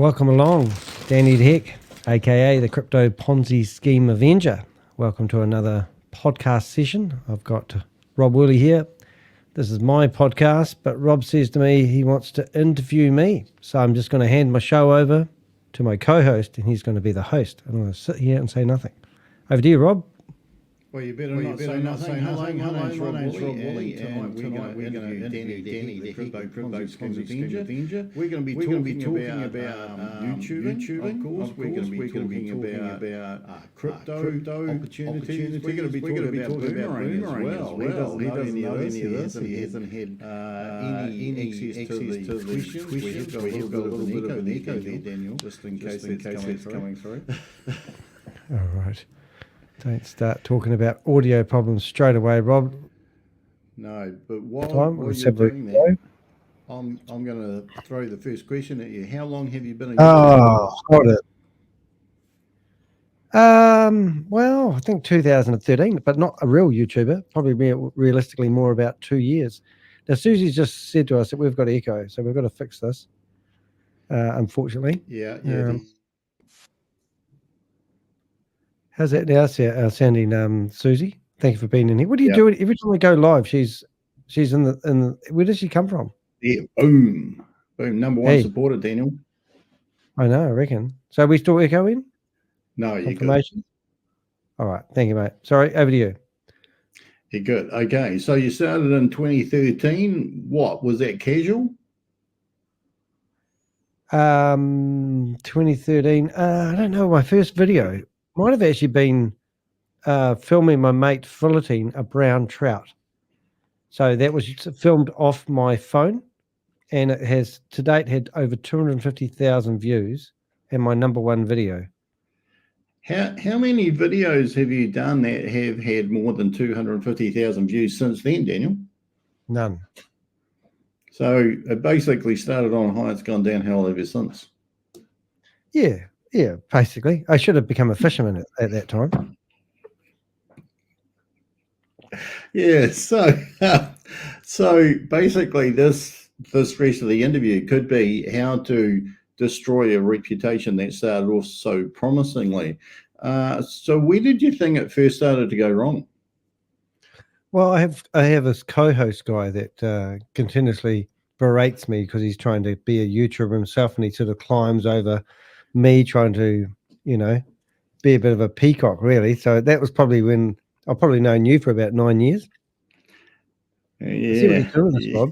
Welcome along, Danny de Hek, aka the Crypto Ponzi Scheme Avenger. Welcome to another podcast session. I've got Rob Woolley here. This is my podcast, but Rob says to me he wants to interview me. So I'm just going to hand my show over to my co-host, and he's going to be the host. I'm going to sit here and say nothing. Over to you, Rob. Well, you better not say nothing. Hello, my name's Rob Woolley, and tonight we're going to interview Danny de Hek, the Crypto Ponzi Scheme Avenger. We're going to be talking about YouTubing, of course. We're going to be talking about crypto opportunities. We're going to be talking about Boomerang as well. He doesn't know any of this, and he hasn't had any access to the questions. We've got a little bit of an echo there, Daniel, just in case it's coming through. All right. Don't start talking about audio problems straight away, Rob. No, but while you're doing that, I'm going to throw the first question at you. How long have you been a YouTuber? Got it. Well, I think 2013, but not a real YouTuber. Probably realistically more about 2 years. Now, Susie's just said to us that we've got echo, so we've got to fix this. Unfortunately. Yeah. How's that now sounding, Susie? Thank you for being in here. What do you do every time we go live? She's in the. Where does she come from? Yeah, boom, number one supporter, Daniel. I know, I reckon. So are we still echoing? No, you're confirmation. All right, thank you, mate. Sorry, over to you. You're good. Okay, so you started in 2013. What was that? Casual? 2013. I don't know. My first video might have actually been filming my mate filleting a brown trout. So that was filmed off my phone, and it has to date had over 250,000 views, and my number one video. How many videos have you done that have had more than 250,000 views since then, Daniel? None. So it basically started on high. It's gone downhill ever since. Yeah, basically. I should have become a fisherman at that time. Yeah, so basically this rest of the interview could be how to destroy a reputation that started off so promisingly. So where did you think it first started to go wrong? Well, I have this co-host guy that continuously berates me because he's trying to be a YouTuber himself, and he sort of climbs over me trying to, be a bit of a peacock, really. So that was probably when I've probably known you for about 9 years. Yeah. See what you're doing, this, Bob.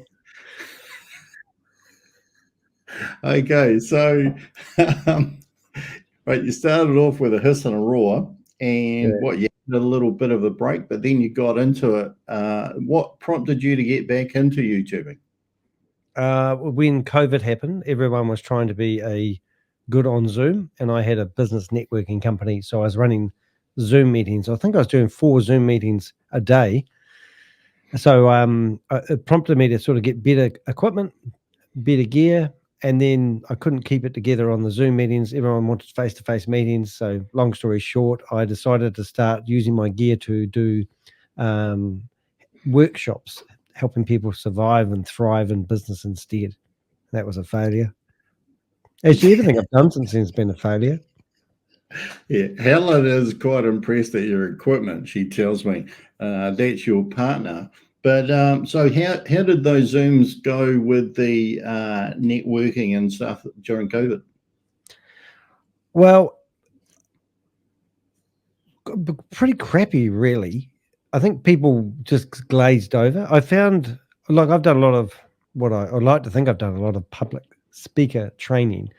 Okay, so right, you started off with a hiss and a roar, and you had a little bit of a break, but then you got into it. What prompted you to get back into YouTubing? When COVID happened, everyone was trying to be good on Zoom, and I had a business networking company, so I was running Zoom meetings. I think I was doing 4 Zoom meetings a day. So it prompted me to sort of get better equipment, better gear, and then I couldn't keep it together on the Zoom meetings. Everyone wanted face-to-face meetings. So long story short, I decided to start using my gear to do workshops, helping people survive and thrive in business instead. That was a failure. Actually, everything I've done since then has been a failure. Yeah, Helen is quite impressed at your equipment. She tells me that's your partner. But so how did those Zooms go with the networking and stuff during COVID? Well, pretty crappy, really. I think people just glazed over. I found, I've done a lot of I'd like to think I've done a lot of public speaker training.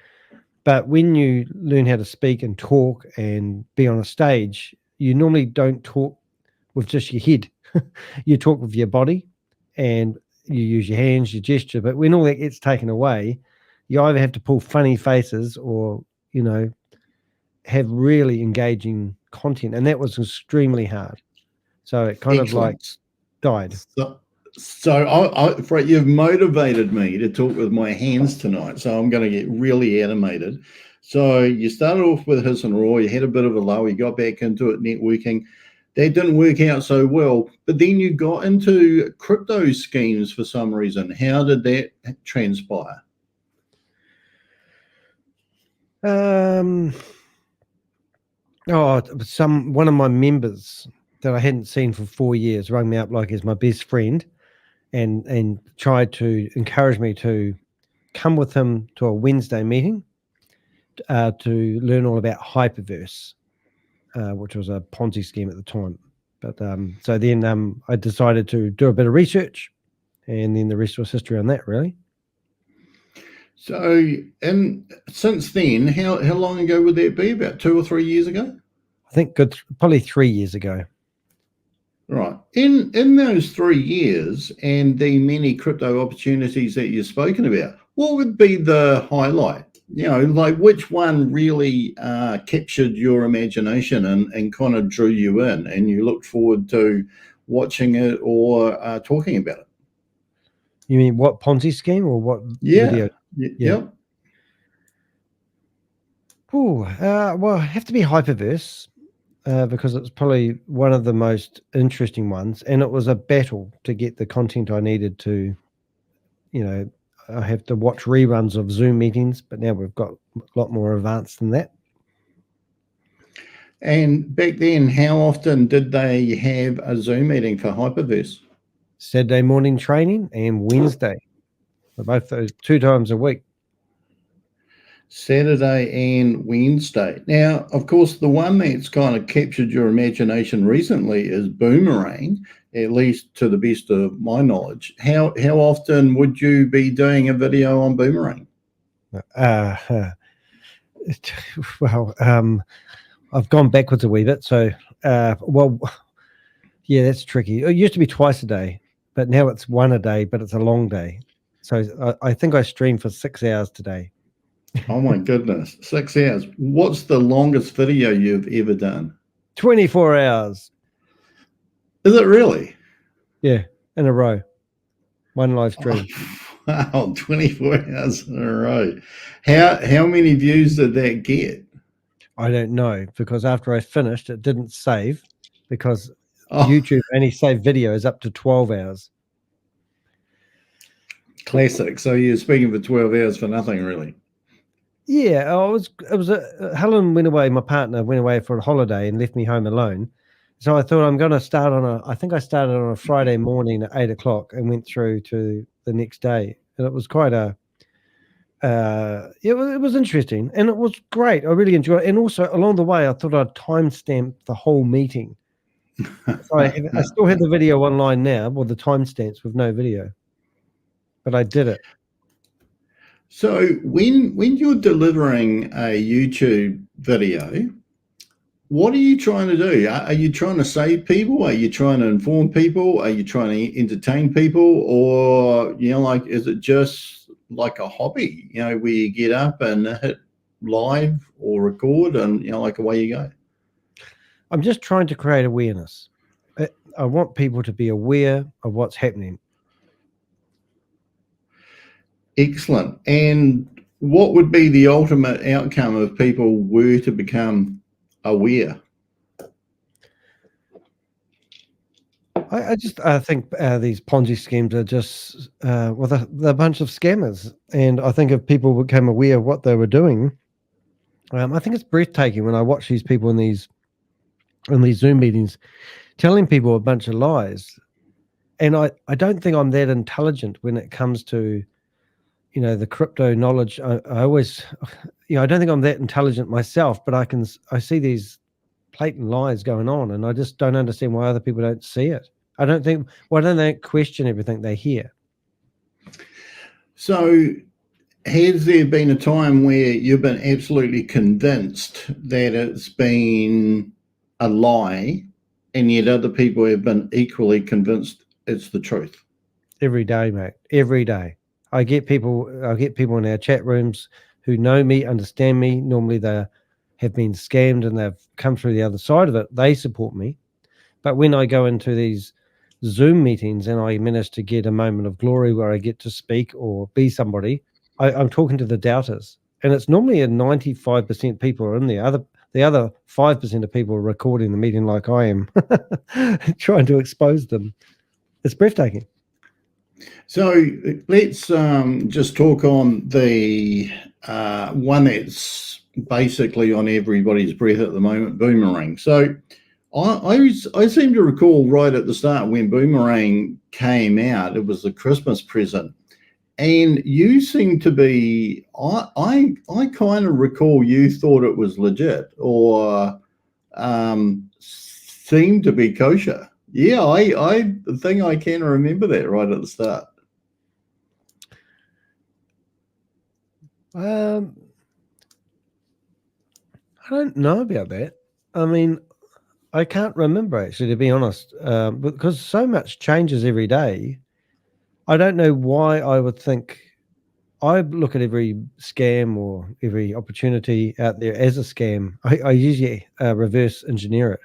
But when you learn how to speak and talk and be on a stage, you normally don't talk with just your head. You talk with your body and you use your hands, your gesture. But when all that gets taken away, you either have to pull funny faces or, have really engaging content. And that was extremely hard. So it kind of like died. So Fred, you've motivated me to talk with my hands tonight. So I'm going to get really animated. So you started off with hiss and roar. You had a bit of a lull. You got back into it, networking. That didn't work out so well. But then you got into crypto schemes for some reason. How did that transpire? One of my members that I hadn't seen for 4 years rang me up like he's my best friend, and tried to encourage me to come with him to a Wednesday meeting to learn all about Hyperverse, which was a Ponzi scheme at the time. But so then I decided to do a bit of research, and then the rest was history on that, really. So, and since then, how long ago would that be? About 2 or 3 years ago? I think probably 3 years ago. Right. In those 3 years and the many crypto opportunities that you've spoken about, what would be the highlight? You know, like which one really captured your imagination and kind of drew you in, and you looked forward to watching it or talking about it? You mean what Ponzi scheme or what video? Yep. Well, it have to be Hyperverse because it's probably one of the most interesting ones, and it was a battle to get the content I needed to, I have to watch reruns of Zoom meetings, but now we've got a lot more advanced than that. And back then, how often did they have a Zoom meeting for Hyperverse? Saturday morning training and Wednesday. Both those 2 times a week. Saturday and Wednesday. Now, of course, the one that's kind of captured your imagination recently is Boomerang, at least to the best of my knowledge. How often would you be doing a video on Boomerang? I've gone backwards a wee bit. So, yeah, that's tricky. It used to be twice a day, but now it's one a day, but it's a long day. So I think I streamed for 6 hours today. Oh my goodness, 6 hours. What's the longest video you've ever done? 24 hours. Is it really? Yeah, in a row. One live stream. Oh, wow, 24 hours in a row. How many views did that get? I don't know, because after I finished, it didn't save because YouTube only saved videos up to 12 hours. Classic. So you're speaking for 12 hours for nothing, really? Yeah, Helen went away, my partner went away for a holiday and left me home alone. So I thought I'm going to start I think I started on a Friday morning at 8 o'clock and went through to the next day. And it was quite it was interesting and it was great. I really enjoyed it. And also along the way, I thought I'd timestamp the whole meeting. So I still have the video online now, with the timestamps with no video, but I did it. So when you're delivering a YouTube video, what are you trying to do? Are you trying to save people? Are you trying to inform people? Are you trying to entertain people? Or, like, is it just like a hobby, where you get up and hit live or record and, like away you go? I'm just trying to create awareness. I want people to be aware of what's happening. Excellent. And what would be the ultimate outcome if people were to become aware? I think these Ponzi schemes are just they're a bunch of scammers, and I think if people became aware of what they were doing, I think it's breathtaking when I watch these people in these Zoom meetings telling people a bunch of lies, and I don't think I'm that intelligent when it comes to the crypto knowledge. I always, I don't think I'm that intelligent myself, but I see these blatant lies going on, and I just don't understand why other people don't see it. Why don't they question everything they hear? So has there been a time where you've been absolutely convinced that it's been a lie, and yet other people have been equally convinced it's the truth? Every day, mate. Every day. I get people in our chat rooms who know me, understand me. Normally they have been scammed and they've come through the other side of it. They support me. But when I go into these Zoom meetings and I manage to get a moment of glory where I get to speak or be somebody, I'm talking to the doubters. And it's normally 95% people are in there. The other 5% of people are recording the meeting like I am, trying to expose them. It's breathtaking. So let's just talk on the one that's basically on everybody's breath at the moment, Boomerang. So I seem to recall right at the start when Boomerang came out, it was the Christmas present. And you seem to be, I kind of recall you thought it was legit or seemed to be kosher. Yeah, I think I can remember that right at the start. I don't know about that. I mean, I can't remember actually, to be honest, because so much changes every day. I don't know why I would think. I look at every scam or every opportunity out there as a scam. I usually reverse engineer it,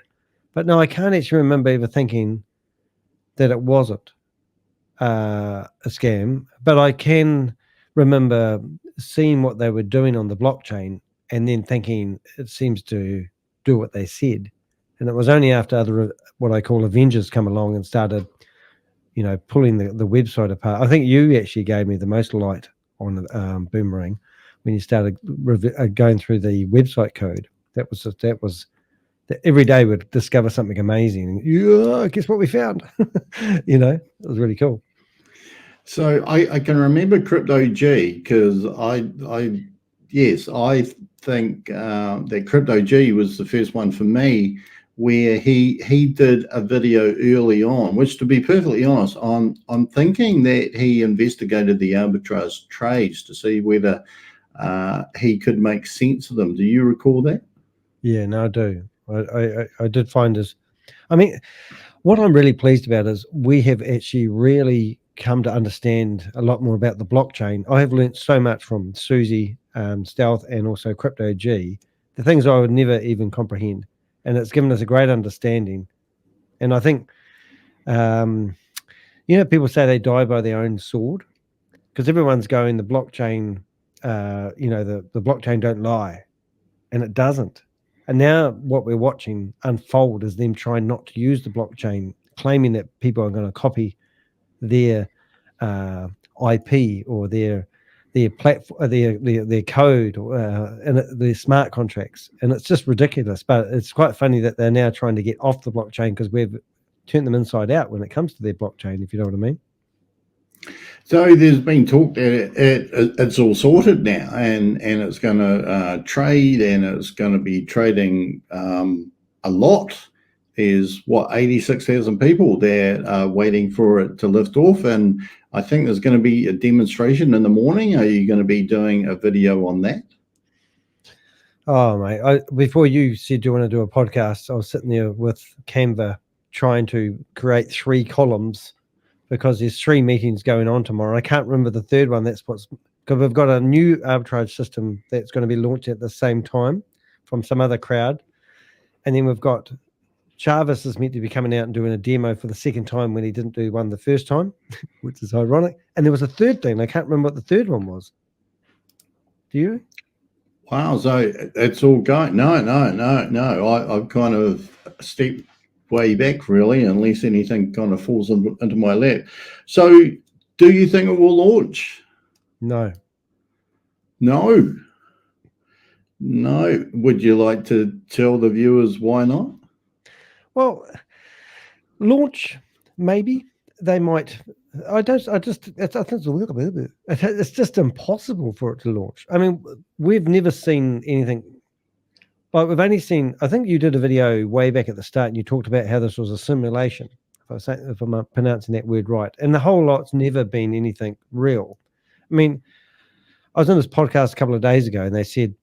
but no, I can't actually remember ever thinking that it wasn't a scam. But I can remember seeing what they were doing on the blockchain and then thinking it seems to do what they said. And it was only after other what I call Avengers come along and started, pulling the website apart. I think you actually gave me the most light on Boomerang when you started going through the website code. That was that every day we'd discover something amazing. Yeah, guess what we found? It was really cool. So I can remember Crypto G because I think that Crypto G was the first one for me where he did a video early on, which, to be perfectly honest, I'm thinking that he investigated the arbitrage trades to see whether he could make sense of them. Do you recall that? Yeah, no, I do. I did find this. I mean, what I'm really pleased about is we have actually really come to understand a lot more about the blockchain. I have learned so much from Susie, Stealth, and also Crypto G, the things I would never even comprehend. And it's given us a great understanding. And I think, people say they die by their own sword because everyone's going, the blockchain, the blockchain don't lie. And it doesn't. And now what we're watching unfold is them trying not to use the blockchain, claiming that people are going to copy their IP or their platform, their code, and their smart contracts, and it's just ridiculous. But it's quite funny that they're now trying to get off the blockchain because we've turned them inside out when it comes to their blockchain. If you know what I mean. So there's been talk that it's all sorted now, and it's going to trade, and it's going to be trading a lot. There's 86,000 people there waiting for it to lift off, and I think there's going to be a demonstration in the morning. Are you going to be doing a video on that? Oh, mate! Before you said you want to do a podcast, I was sitting there with Canva trying to create 3 columns because there's 3 meetings going on tomorrow. I can't remember the third one. That's because we've got a new arbitrage system that's going to be launched at the same time from some other crowd. And then we've got Jarvis is meant to be coming out and doing a demo for the second time when he didn't do one the first time, which is ironic. And there was a third thing. I can't remember what the third one was. Do you? Wow, so it's all going. No. I've kind of stepped way back, really, unless anything kind of falls into my lap. So do you think it will launch? No. Would you like to tell the viewers why not? Well, launch, maybe. They might. I think it's just impossible for it to launch. I mean, we've never seen anything. Like we've only seen, I think you did a video way back at the start and you talked about how this was a simulation, if I'm pronouncing that word right. And the whole lot's never been anything real. I mean, I was on this podcast a couple of days ago and they said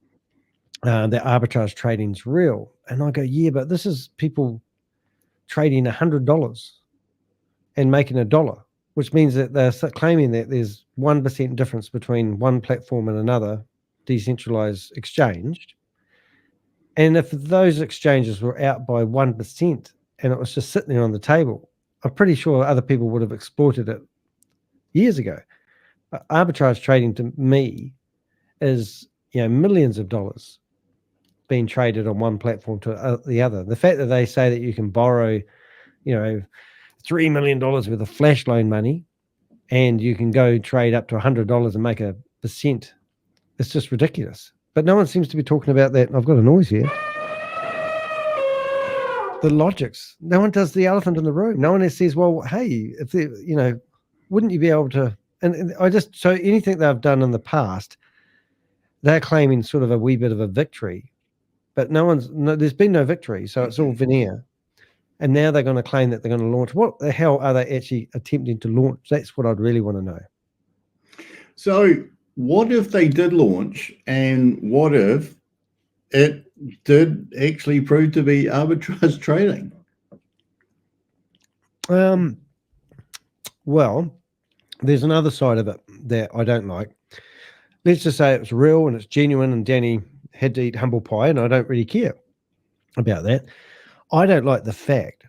that arbitrage trading's real. And I go, yeah, but this is people trading $100 and making $1, which means that they're claiming that there's 1% difference between one platform and another decentralized exchange. And if those exchanges were out by 1% and it was just sitting there on the table, I'm pretty sure other people would have exploited it years ago. Arbitrage trading to me is, millions of dollars being traded on one platform to the other. The fact that they say that you can borrow, $3 million worth of flash loan money and you can go trade up to $100 and make 1%, it's just ridiculous. but no one seems to be talking about that. I've got a noise here. The logics. No one does the elephant in the room. No one says, well, hey, if they, wouldn't you be able to? And so anything they've done in the past, they're claiming sort of a wee bit of a victory, but there's been no victory. So it's all veneer. And now they're going to claim that they're going to launch. What the hell are they actually attempting to launch? That's what I'd really want to know. So what if they did launch, and what if it did actually prove to be arbitrage trading? Well, there's another side of it that I don't like. Let's just say it's real and it's genuine and Danny had to eat humble pie, and I don't really care about that. I don't like the fact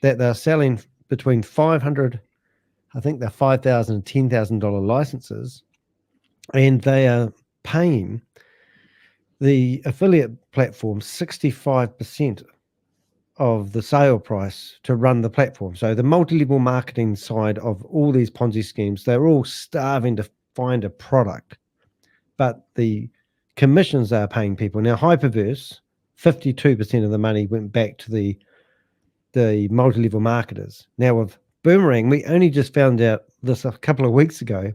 that they're selling between 500, I think they're $5,000 and $10,000 licenses, and they are paying the affiliate platform 65% of the sale price to run the platform. So the multi-level marketing side of all these Ponzi schemes, they're all starving to find a product, but the commissions they are paying people. Now, Hyperverse, 52% of the money went back to the multi-level marketers. Now with Boomerang, we only just found out this a couple of weeks ago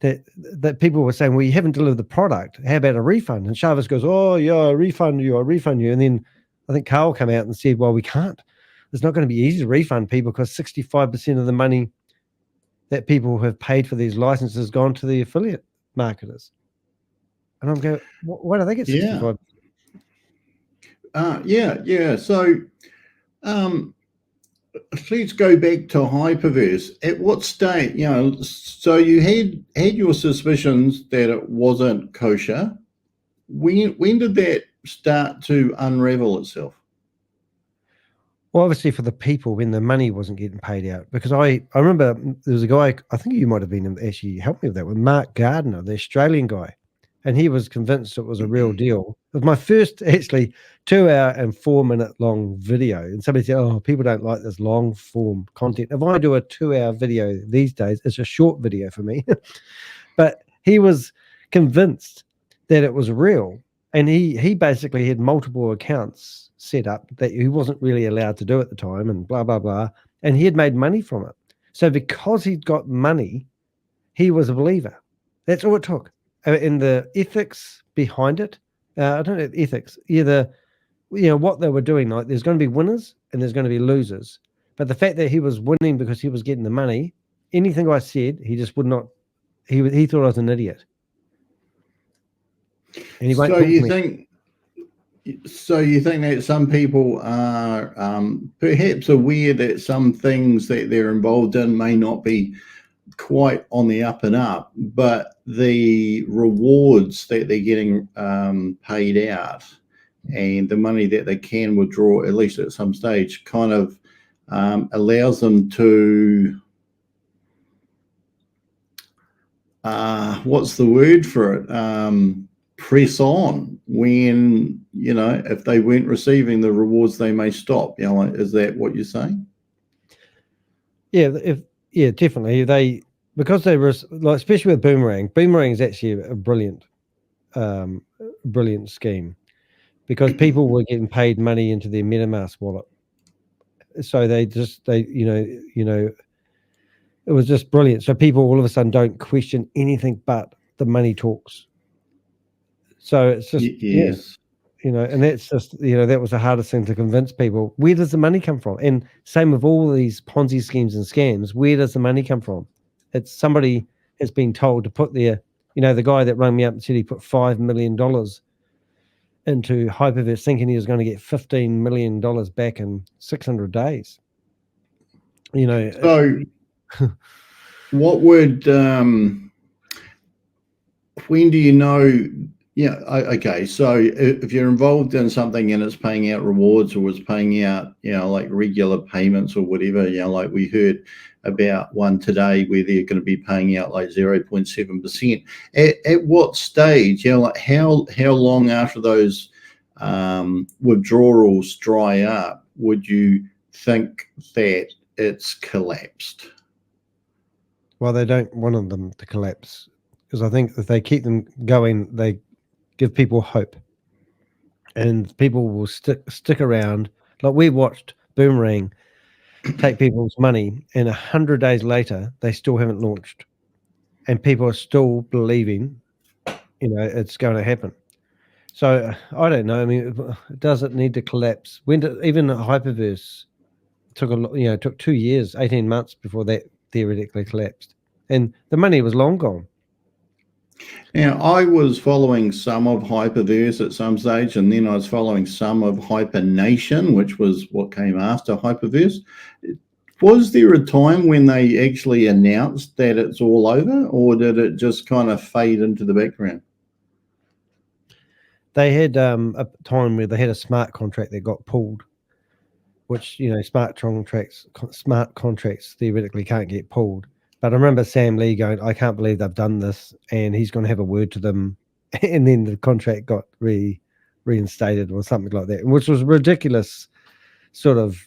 that people were saying, well, you haven't delivered the product. How about a refund? And Chavez goes, oh, yeah, I refund you. And then I think Carl came out and said, well, we can't. It's not going to be easy to refund people because 65% of the money that people have paid for these licenses has gone to the affiliate marketers. And I'm going, why do they get 65%? Yeah. So let's go back to Hyperverse. At what state, so you had your suspicions that it wasn't kosher. When did that start to unravel itself? Well, obviously for the people when the money wasn't getting paid out, because I remember there was a guy, I think you might have been actually helped me with that, with Mark Gardner, the Australian guy, and he was convinced it was a real deal. It was my first actually 2 hour and 4 minute long video, and somebody said, oh, people don't like this long form content. If I do a 2 hour video these days, it's a short video for me. But he was convinced that it was real, and he basically had multiple accounts set up that he wasn't really allowed to do at the time, and blah blah blah, and he had made money from it. So because he'd got money, he was a believer. That's all it took. And the ethics behind it, I don't know, ethics, either what they were doing, like there's going to be winners and there's going to be losers, but the fact that he was winning because he was getting the money, anything I said, he just would not, he thought I was an idiot. And he won't so talk you to me. think So you think that some people are perhaps aware that some things that they're involved in may not be quite on the up and up, but the rewards that they're getting paid out and the money that they can withdraw, at least at some stage, kind of allows them to, what's the word for it? Press on when, if they weren't receiving the rewards, they may stop. Is that what you're saying? Yeah, definitely. Because they were, like, especially with Boomerang is actually a brilliant scheme, because people were getting paid money into their MetaMask wallet. So it was just brilliant. So people all of a sudden don't question anything but the money talks. So it's just, yes. And that's just, that was the hardest thing to convince people. Where does the money come from? And same with all these Ponzi schemes and scams. Where does the money come from? It's somebody has been told to put their, the guy that rang me up and said he put $5 million into Hyperverse thinking he was going to get $15 million back in 600 days. So what would, when do you know? Yeah. Okay. So if you're involved in something and it's paying out rewards, or it's paying out, like regular payments or whatever, like we heard about one today where they're going to be paying out like 0.7%. At what stage, like how long after those withdrawals dry up would you think that it's collapsed? Well, they don't want them to collapse, because I think if they keep them going, they give people hope, and people will stick around. Like we watched Boomerang take people's money, and 100 days later they still haven't launched, and people are still believing, it's going to happen. So I don't know. I mean, does it need to collapse? When did even Hyperverse took 2 years, 18 months before that theoretically collapsed, and the money was long gone. Now, I was following some of Hyperverse at some stage, and then I was following some of Hypernation, which was what came after Hyperverse. Was there a time when they actually announced that it's all over, or did it just kind of fade into the background? They had a time where they had a smart contract that got pulled, which smart contracts theoretically can't get pulled. But I remember Sam Lee going, "I can't believe they've done this," and he's going to have a word to them, and then the contract got reinstated or something like that, which was ridiculous. Sort of,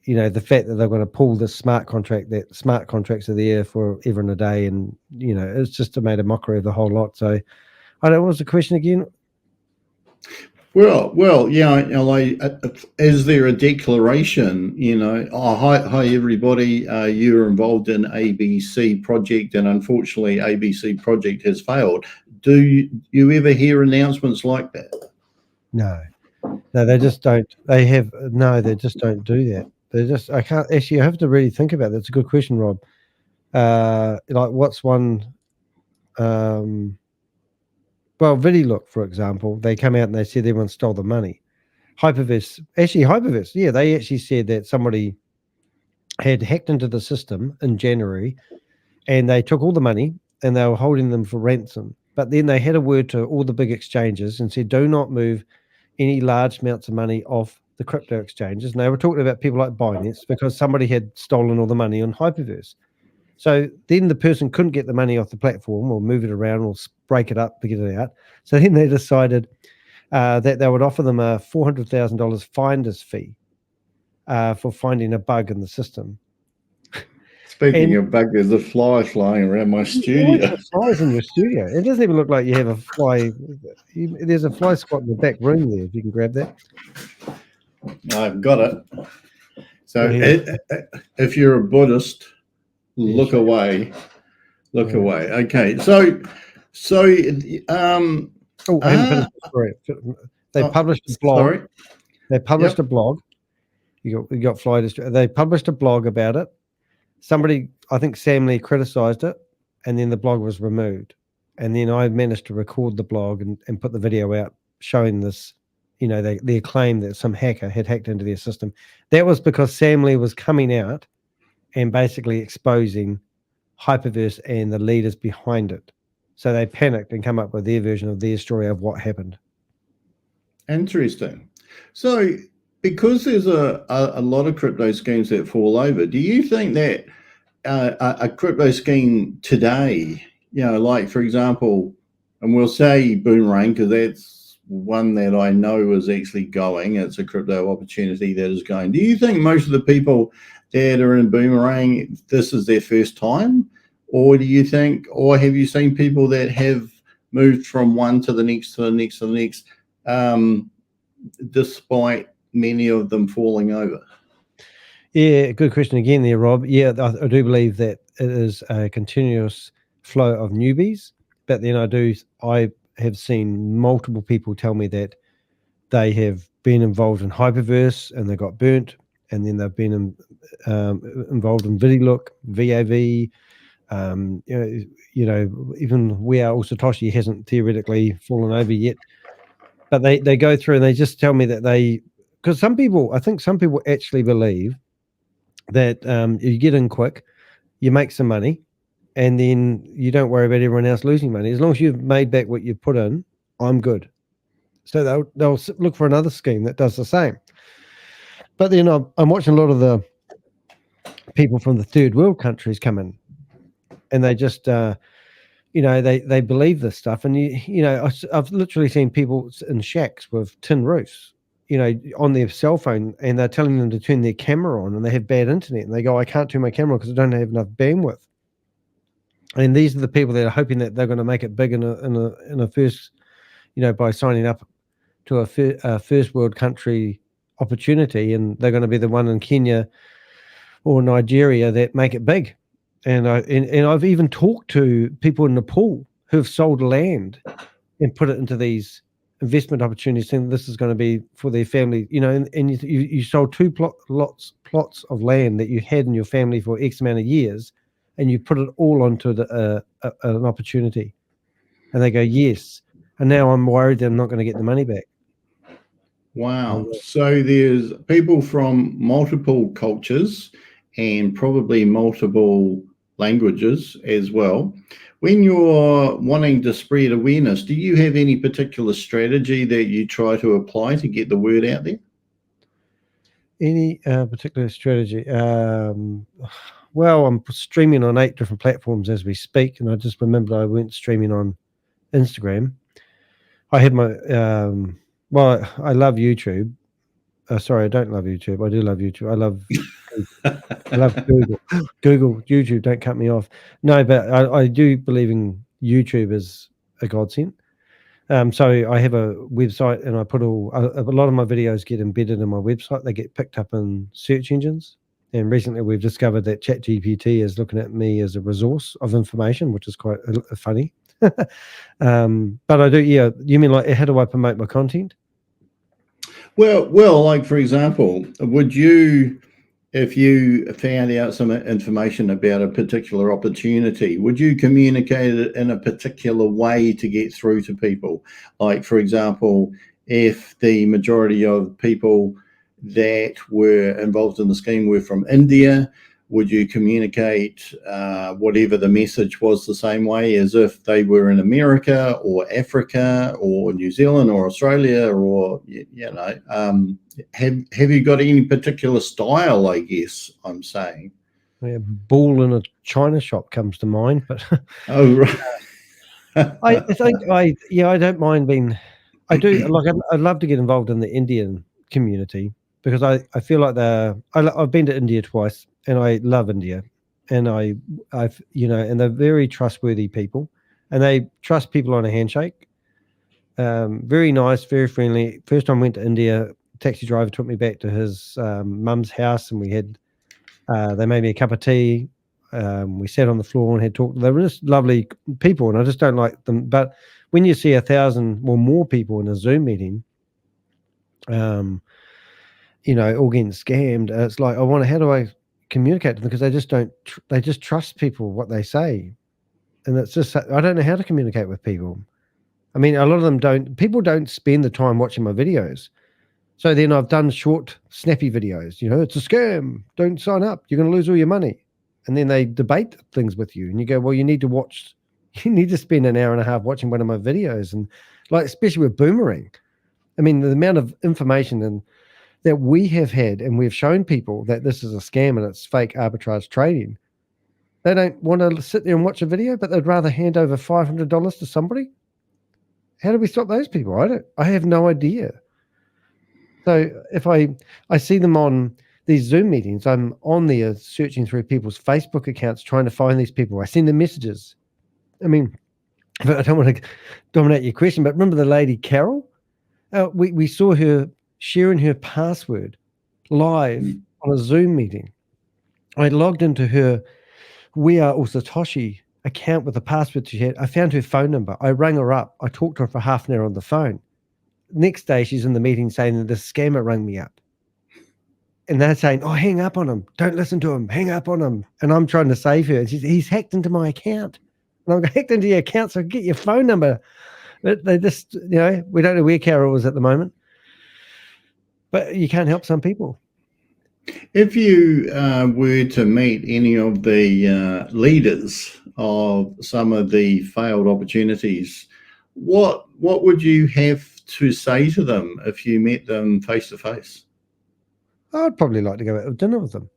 the fact that they're going to pull this smart contract, that smart contracts are there forever and a day, and it's just made a mockery of the whole lot. So, I don't know, what was the question again? Well, yeah. Is there a declaration? Hi everybody. You're involved in ABC project, and unfortunately, ABC project has failed. Do you ever hear announcements like that? No, they just don't. They just don't do that. I can't actually. I have to really think about that. It's a good question, Rob. Like what's one? Well, VidiLook, for example, they come out and they said everyone stole the money. Hyperverse, yeah, they actually said that somebody had hacked into the system in January, and they took all the money and they were holding them for ransom. But then they had a word to all the big exchanges and said, do not move any large amounts of money off the crypto exchanges. And they were talking about people like Binance because somebody had stolen all the money on Hyperverse. So then the person couldn't get the money off the platform or move it around or break it up to get it out. So then they decided that they would offer them a $400,000 finder's fee for finding a bug in the system. Speaking of bug, there's a fly flying around my studio. There's flies in your studio. It doesn't even look like you have a fly. There's a fly squat in the back room there, if you can grab that. I've got it. So if you're a Buddhist, look away. Look away. Okay. So I haven't finished the story. They published a blog. Sorry. They published a blog. You got fly destroy. They published a blog about it. Somebody, I think Sam Lee criticized it, and then the blog was removed. And then I managed to record the blog and put the video out showing this, their claim that some hacker had hacked into their system. That was because Sam Lee was coming out and basically exposing Hyperverse and the leaders behind it. So they panicked and come up with their version of their story of what happened. Interesting. So because there's a lot of crypto schemes that fall over, do you think that a crypto scheme today, like for example, and we'll say Boomerang because that's one that I know is actually going, it's a crypto opportunity that is going. Do you think most of the people that are in Boomerang, this is their first time? Or do you think, or have you seen people that have moved from one to the next, to the next, to the next, despite many of them falling over? Yeah, good question again there, Rob. Yeah, I do believe that it is a continuous flow of newbies, but then I have seen multiple people tell me that they have been involved in Hyperverse and they got burnt, and then they've been involved in VidiLook, VAV. Even Satoshi hasn't theoretically fallen over yet, but they go through and they just tell me that because I think some people actually believe that you get in quick, you make some money, and then you don't worry about everyone else losing money. As long as you've made back what you put in, I'm good. So they'll look for another scheme that does the same. But then I'm watching a lot of the people from the third world countries come in, and they just they believe this stuff. And I've literally seen people in shacks with tin roofs, on their cell phone, and they're telling them to turn their camera on, and they have bad internet, and they go, I can't turn my camera on because I don't have enough bandwidth. And these are the people that are hoping that they're going to make it big in a first, by signing up to a first world country opportunity, and they're going to be the one in Kenya or Nigeria that make it big. And I've even talked to people in Nepal who've sold land and put it into these investment opportunities, saying this is going to be for their family, and you sold two plots of land that you had in your family for X amount of years, and you put it all onto an opportunity, and they go, yes, and now I'm worried that I'm not going to get the money back. Wow. So there's people from multiple cultures and probably multiple languages as well. When you're wanting to spread awareness, do you have any particular strategy that you try to apply to get the word out there? Any particular strategy? Well, I'm streaming on 8 different platforms as we speak, and I just remembered I went streaming on Instagram. I had my well, I love YouTube. Sorry, I don't love YouTube. I do love YouTube. I love Google. Google, YouTube, don't cut me off. No, but I do believe in YouTube as a godsend. So I have a website, and I put a lot of my videos get embedded in my website. They get picked up in search engines. And recently we've discovered that ChatGPT is looking at me as a resource of information, which is quite funny. But I do, yeah. You mean like how do I promote my content? Well, like for example, would you, if you found out some information about a particular opportunity, would you communicate it in a particular way to get through to people? Like, for example, if the majority of people that were involved in the scheme were from India, would you communicate whatever the message was the same way as if they were in America or Africa or New Zealand or Australia, or have you got any particular style, I guess I'm saying? Yeah, bull in a china shop comes to mind, but oh right. I think I don't mind being. I do like. I'd love to get involved in the Indian community because I feel like I've been to India twice, and I love India, and I've and they're very trustworthy people, and they trust people on a handshake. Very nice, very friendly. First time I went to India, taxi driver took me back to his mum's house, and we had they made me a cup of tea. We sat on the floor and had talked. They were just lovely people, and I just don't like them. But when you see 1,000 or more people in a Zoom meeting, all getting scammed, it's like how do I communicate to them, because they just don't. They just trust people what they say, and it's just I don't know how to communicate with people. I mean, a lot of them don't. People don't spend the time watching my videos. So then I've done short, snappy videos. It's a scam. Don't sign up. You're going to lose all your money. And then they debate things with you, and you go, well, you need to spend an hour and a half watching one of my videos. And like, especially with Boomerang, I mean, the amount of information that we have had, and we've shown people that this is a scam and it's fake arbitrage trading. They don't want to sit there and watch a video, but they'd rather hand over $500 to somebody. How do we stop those people? I have no idea. So if I see them on these Zoom meetings, I'm on there searching through people's Facebook accounts, trying to find these people. I send them messages. I mean, I don't want to dominate your question, but remember the lady Carol? We saw her sharing her password live on a Zoom meeting. I logged into her We Are Satoshi account with the password she had. I found her phone number. I rang her up. I talked to her for half an hour on the phone. Next day, she's in the meeting saying that the scammer rang me up. And they're saying, oh, hang up on him. Don't listen to him. Hang up on him. And I'm trying to save her. And he's hacked into my account. And I'm hacked into your account, so get your phone number. But they just, we don't know where Carol is at the moment. But you can't help some people. If you were to meet any of the leaders of some of the failed opportunities, what would you have to say to them if you met them face to face? I'd probably like to go out to dinner with them.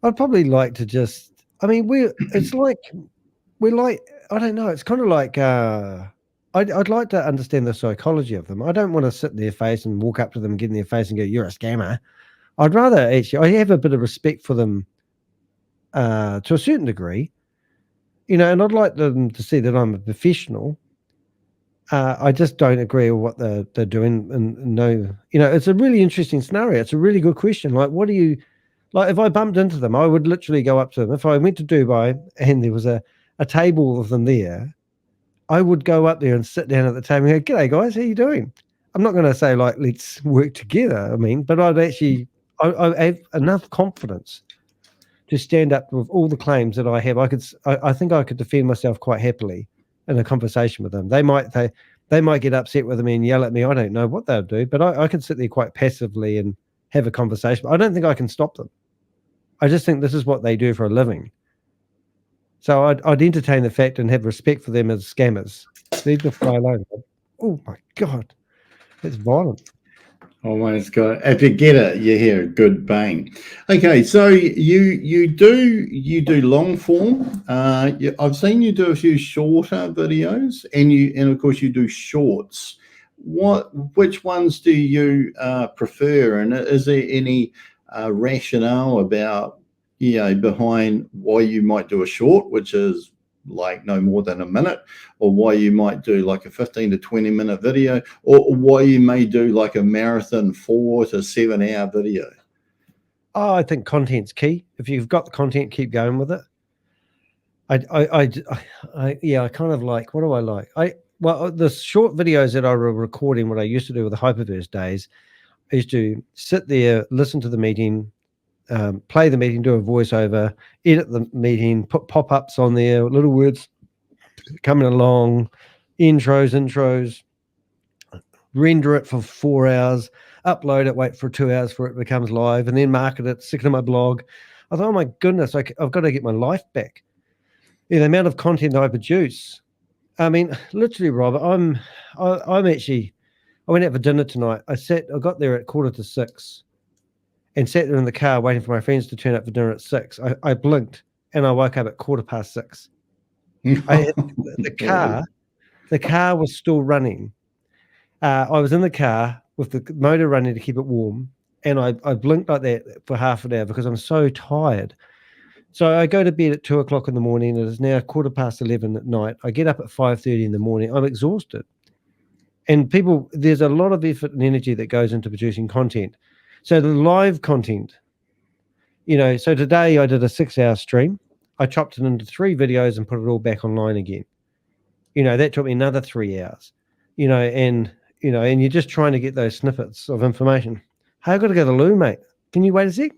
I'd probably like to just, I mean, we're like, I don't know, it's kind of like, I'd like to understand the psychology of them. I don't want to sit in their face and walk up to them, get in their face and go, you're a scammer. I'd rather I have a bit of respect for them to a certain degree, and I'd like them to see that I'm a professional. I just don't agree with what they're doing. And no, it's a really interesting scenario. It's a really good question. Like, what do you like? If I bumped into them, I would literally go up to them. If I went to Dubai and there was a table of them there, I would go up there and sit down at the table and go, "G'day, guys, how you doing?" I'm not going to say like, "Let's work together." I mean, but I'd actually, I have enough confidence to stand up with all the claims that I have. I think I could defend myself quite happily in a conversation with them. They might get upset with me and yell at me. I don't know what they'll do, but I can sit there quite passively and have a conversation. I don't think I can stop them. I just think this is what they do for a living. So I'd entertain the fact and have respect for them as scammers. Leave the fly alone. Oh my God, that's violent. Always got. If you get it, you hear a good bang. Okay, so you do long form. I've seen you do a few shorter videos, and of course you do shorts. Which ones do you prefer? And is there any rationale about behind why you might do a short, which is like no more than a minute, or why you might do like a 15 to 20 minute video, or why you may do like a marathon 4 to 7 hour video? Oh, I think content's key. If you've got the content, keep going with it. I kind of like, what do I like? Well, the short videos that I were recording, what I used to do with the Hyperverse days, I used to sit there, listen to the meeting, play the meeting, do a voiceover, edit the meeting, put pop-ups on there, little words coming along, intros, render it for 4 hours, upload it, wait for 2 hours for it becomes live, and then market it, stick it on my blog. I thought, oh my goodness, I've got to get my life back. Yeah, the amount of content I produce. I mean, literally, Rob, I'm actually, I went out for dinner tonight. I got there at 5:45 and sat there in the car waiting for my friends to turn up for dinner at 6. I blinked and I woke up at 6:15. The car was still running. I was in the car with the motor running to keep it warm, and I blinked like that for half an hour because I'm so tired. So I go to bed at 2:00 in the morning. It is now 11:15 at night. I get up at 5:30 in the morning. I'm exhausted. And there's a lot of effort and energy that goes into producing content. So the live content, so today I did a 6-hour stream. I chopped it into 3 videos and put it all back online again. That took me another 3 hours, and you're just trying to get those snippets of information. Hey, I've got to go to the loo, mate. Can you wait a sec?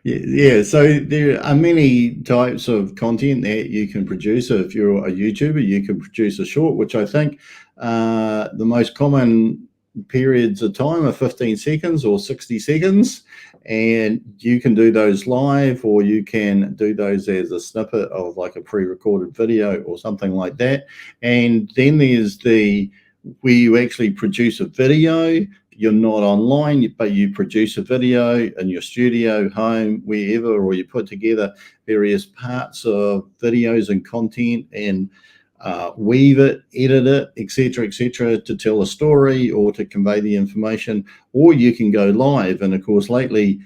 Yeah, so there are many types of content that you can produce. If you're a YouTuber, you can produce a short, which I think the most common periods of time are 15 seconds or 60 seconds, and you can do those live, or you can do those as a snippet of like a pre-recorded video or something like that. And then there's where you actually produce a video. You're not online, but you produce a video in your studio, home, wherever, or you put together various parts of videos and content and weave it, edit it, etc., to tell a story or to convey the information. Or you can go live. And of course, lately,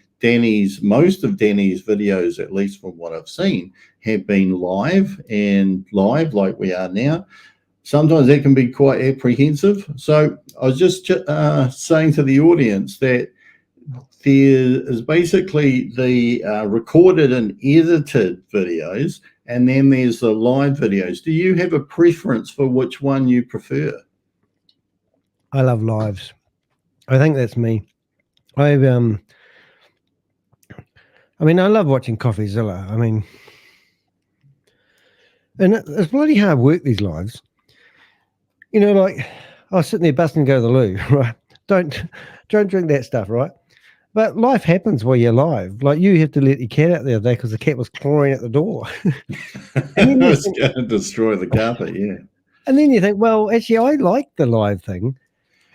most of Danny's videos, at least from what I've seen, have been live like we are now. Sometimes that can be quite apprehensive. So I was just saying to the audience that there is basically the recorded and edited videos, and then there's the live videos. Do you have a preference for which one you prefer? I love lives. I think that's me. I love watching CoffeeZilla. And it's bloody hard work, these lives. Like I was sitting there busting to go to the loo, right? Don't drink that stuff, right? But life happens while you're live. Like you have to let your cat out the other day because the cat was clawing at the door. And then it's going to destroy the carpet, yeah. And then you think, well, actually, I like the live thing,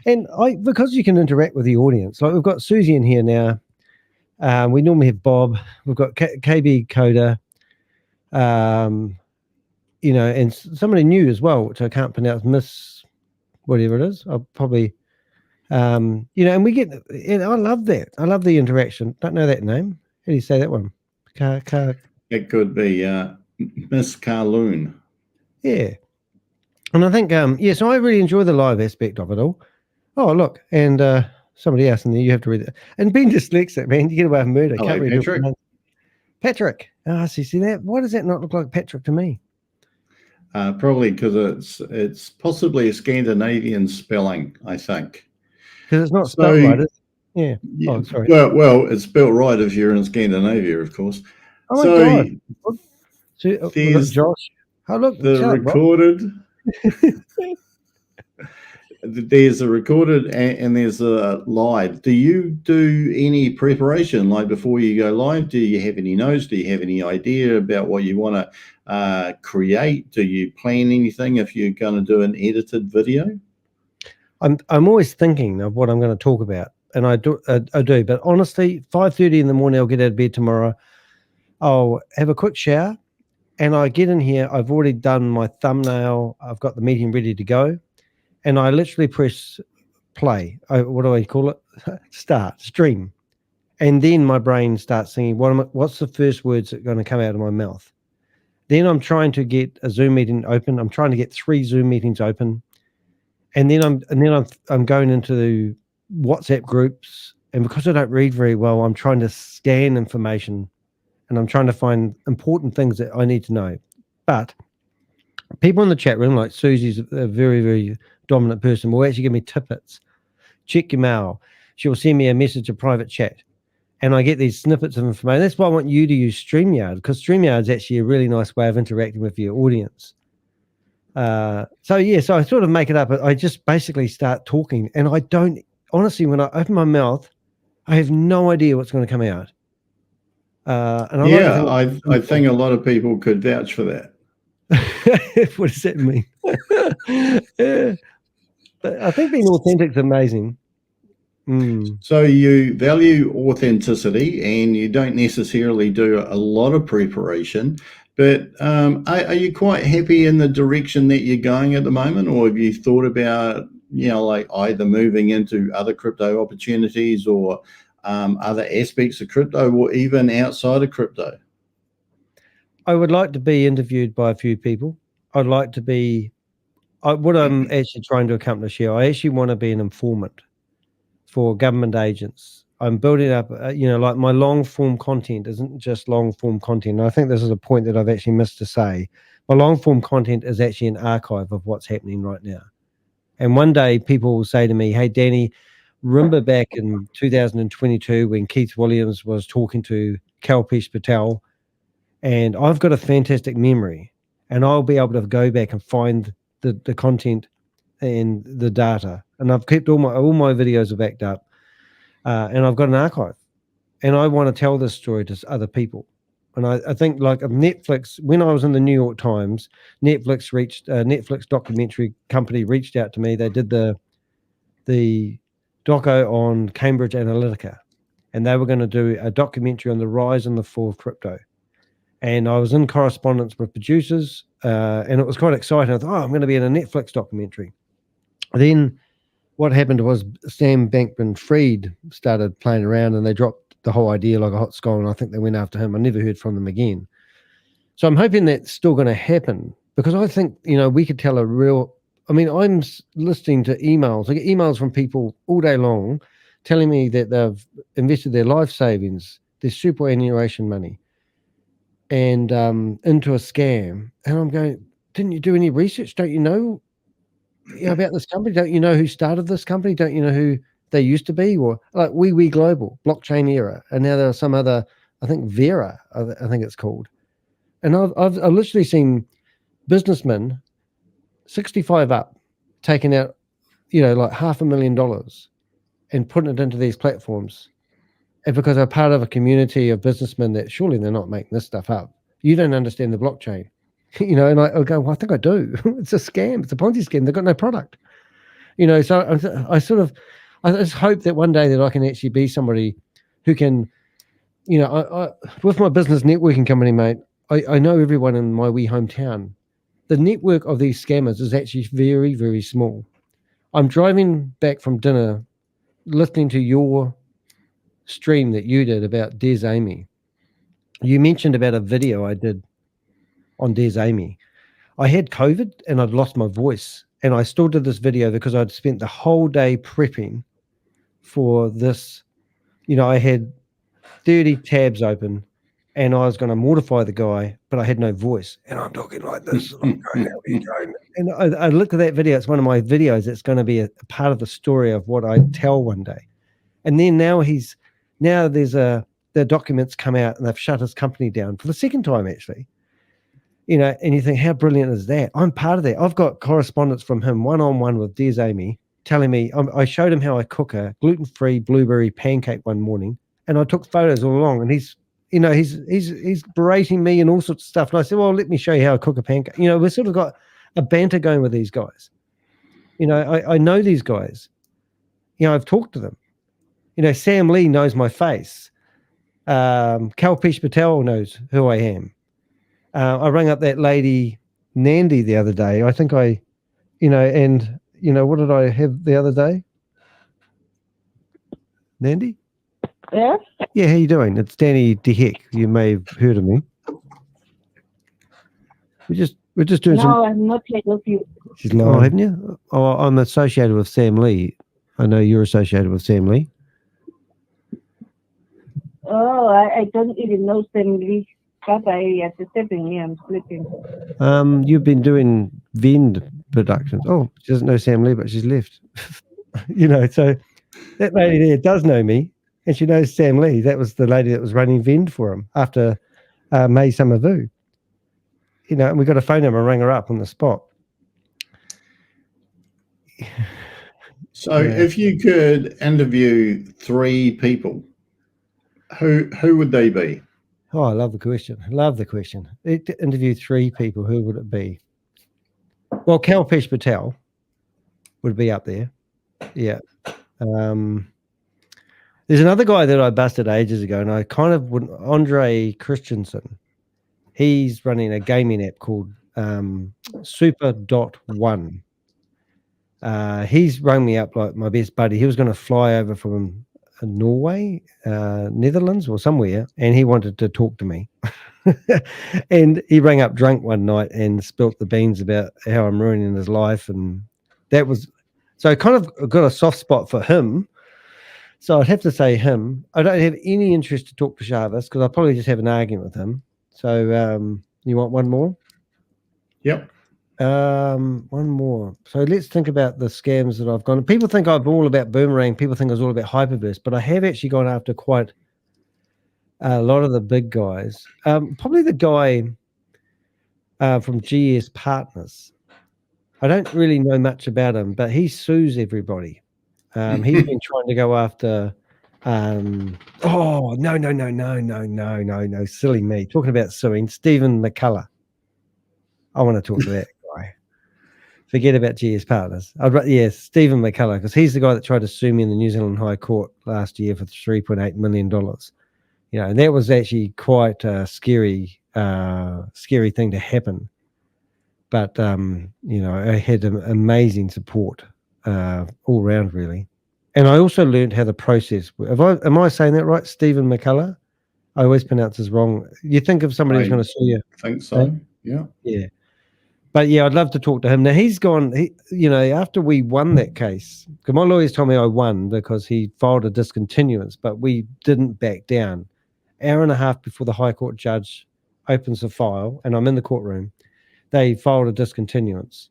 and because you can interact with the audience. Like we've got Susie in here now. We normally have Bob. We've got KB Coda. And somebody new as well, which I can't pronounce, Miss whatever it is. I'll probably, and we get, and I love that. I love the interaction. Don't know that name. How do you say that one? It could be Miss Carloon. Yeah. And I think, so I really enjoy the live aspect of it all. Oh, look, and somebody else in there, you have to read it. And being dyslexic, man, you get away with murder. Hello, Can't read Patrick. Patrick. Oh, see that? Why does that not look like Patrick to me? Probably because it's possibly a Scandinavian spelling, I think. Because it's not spelled right, is it? Yeah. Oh, sorry. Well, it's spelled right if you're in Scandinavia, of course. Oh my God. So, there's Josh. Oh, look, the recorded. There's a recorded and there's a live. Do you do any preparation, like before you go live? Do you have any notes? Do you have any idea about what you want to create? Do you plan anything if you're going to do an edited video? I'm always thinking of what I'm going to talk about, and I do. But honestly, 5:30 in the morning, I'll get out of bed tomorrow. I'll have a quick shower, and I get in here. I've already done my thumbnail. I've got the meeting ready to go. And I literally press play. What do I call it? Start, stream. And then my brain starts thinking, what's the first words that are going to come out of my mouth? Then I'm trying to get a Zoom meeting open. I'm trying to get 3 Zoom meetings open. And then I'm going into the WhatsApp groups. And because I don't read very well, I'm trying to scan information and I'm trying to find important things that I need to know. But people in the chat room, like Susie's a very, very dominant person, will actually give me tidbits. Check your mail. She'll send me a message, a private chat, and I get these snippets of information. That's why I want you to use StreamYard, because StreamYard is actually a really nice way of interacting with your audience. So I sort of make it up. I just basically start talking, and I don't, honestly, when I open my mouth, I have no idea what's going to come out. I think a lot of people could vouch for that. What does that mean? Yeah. But I think being authentic is amazing. So you value authenticity and you don't necessarily do a lot of preparation, but are you quite happy in the direction that you're going at the moment, or have you thought about, like either moving into other crypto opportunities or other aspects of crypto or even outside of crypto? I would like to be interviewed by a few people. I'd like to be, what I'm actually trying to accomplish here, I actually want to be an informant for government agents. I'm building up, like my long form content isn't just long form content. And I think this is a point that I've actually missed to say. My long form content is actually an archive of what's happening right now. And one day people will say to me, hey, Danny, remember back in 2022 when Keith Williams was talking to Kalpesh Patel, and I've got a fantastic memory, and I'll be able to go back and find the content and the data. And I've kept all my videos are backed up, and I've got an archive, and I want to tell this story to other people. And I think, like Netflix, when I was in the New York Times, Netflix documentary company reached out to me. They did the doco on Cambridge Analytica, and they were going to do a documentary on the rise and the fall of crypto. And I was in correspondence with producers, and it was quite exciting. I thought, I'm going to be in a Netflix documentary. Then what happened was Sam Bankman-Fried started playing around, and they dropped the whole idea like a hot scone, and I think they went after him. I never heard from them again. So I'm hoping that's still going to happen, because I think, we could tell I'm listening to emails. I get emails from people all day long telling me that they've invested their life savings, their superannuation money, and into a scam. And I'm going, didn't you do any research? Don't you know about this company? Don't you know who started this company? Don't you know who they used to be? Or like We Global, blockchain era, and now there are some other, I think Vera, I think it's called. And I've literally seen businessmen 65 up taking out, like $500,000 and putting it into these platforms. And because they're part of a community of businessmen that surely they're not making this stuff up. You don't understand the blockchain, and I go, well, I think I do. It's a scam. It's a Ponzi scheme. They've got no product, so I just hope that one day that I can actually be somebody who can, with my business networking company, mate, I know everyone in my wee hometown. The network of these scammers is actually very, very small. I'm driving back from dinner, listening to your stream that you did about Des Amy. You mentioned about a video I did on Des Amy. I had COVID and I'd lost my voice, and I still did this video because I'd spent the whole day prepping for this. I had 30 tabs open, and I was going to mortify the guy, but I had no voice, and I'm talking like this, and I'm going, how are you going? And I looked at that video. It's one of my videos. It's going to be a part of the story of what I tell one day. And then now the documents come out, and they've shut his company down for the second time, actually. And you think, how brilliant is that? I'm part of that. I've got correspondence from him one-on-one with Des Amy telling me, I showed him how I cook a gluten-free blueberry pancake one morning, and I took photos all along, and he's berating me and all sorts of stuff. And I said, well, let me show you how I cook a pancake. We've sort of got a banter going with these guys. I know these guys. I've talked to them. Sam Lee knows my face. Kalpesh Patel knows who I am. I rang up that lady, Nandi, the other day. I think what did I have the other day? Nandi? Yeah? Yeah, how you doing? It's Danny de Hek. You may have heard of me. We're just doing some... No, I'm not heard of you. She's lying. Oh, haven't you? Oh, I'm associated with Sam Lee. I know you're associated with Sam Lee. Oh, I don't even know Sam Lee. But at the 7 I'm sleeping. You've been doing Vend productions. Oh, she doesn't know Sam Lee, but she's left. So that lady there does know me, and she knows Sam Lee. That was the lady that was running Vend for him after May Summer Vu. And we got a phone number and rang her up on the spot. So if you could interview 3 people, who would they be? Oh, I love the question. Interview 3 people. Who would it be? Well, Kalpesh Patel would be up there. Yeah. There's another guy that I busted ages ago, and I kind of wouldn't. Andre Christensen. He's running a gaming app called Super.1. He's rung me up like my best buddy. He was going to fly over from Norway, Netherlands or somewhere, and he wanted to talk to me. And he rang up drunk one night and spilt the beans about how I'm ruining his life, and that was so I kind of got a soft spot for him. So I'd have to say him. I don't have any interest to talk to Jarvis because I'll probably just have an argument with him. So you want one more? Yep. One more. So let's think about the scams that I've gone. People think I'm all about Boomerang. People think I was all about Hyperverse, but I have actually gone after quite a lot of the big guys. Probably the guy from GS Partners. I don't really know much about him, but he sues everybody. He's been trying to go after. Oh no! Silly me. Talking about suing Stephen McCullough. I want to talk to that guy. Forget about GS Partners. Stephen McCullough, because he's the guy that tried to sue me in the New Zealand High Court last year for $3.8 million. And that was actually quite a scary thing to happen. But I had amazing support all around, really. And I also learned how the process. Am I saying that right, Stephen McCullough? I always pronounce this wrong. You think of somebody who's going to sue you? I think so. Yeah. Yeah. But yeah, I'd love to talk to him. Now he's gone. After we won that case, because my lawyers told me I won because he filed a discontinuance, but we didn't back down. Hour and a half before the High Court judge opens the file, and I'm in the courtroom, they filed a discontinuance.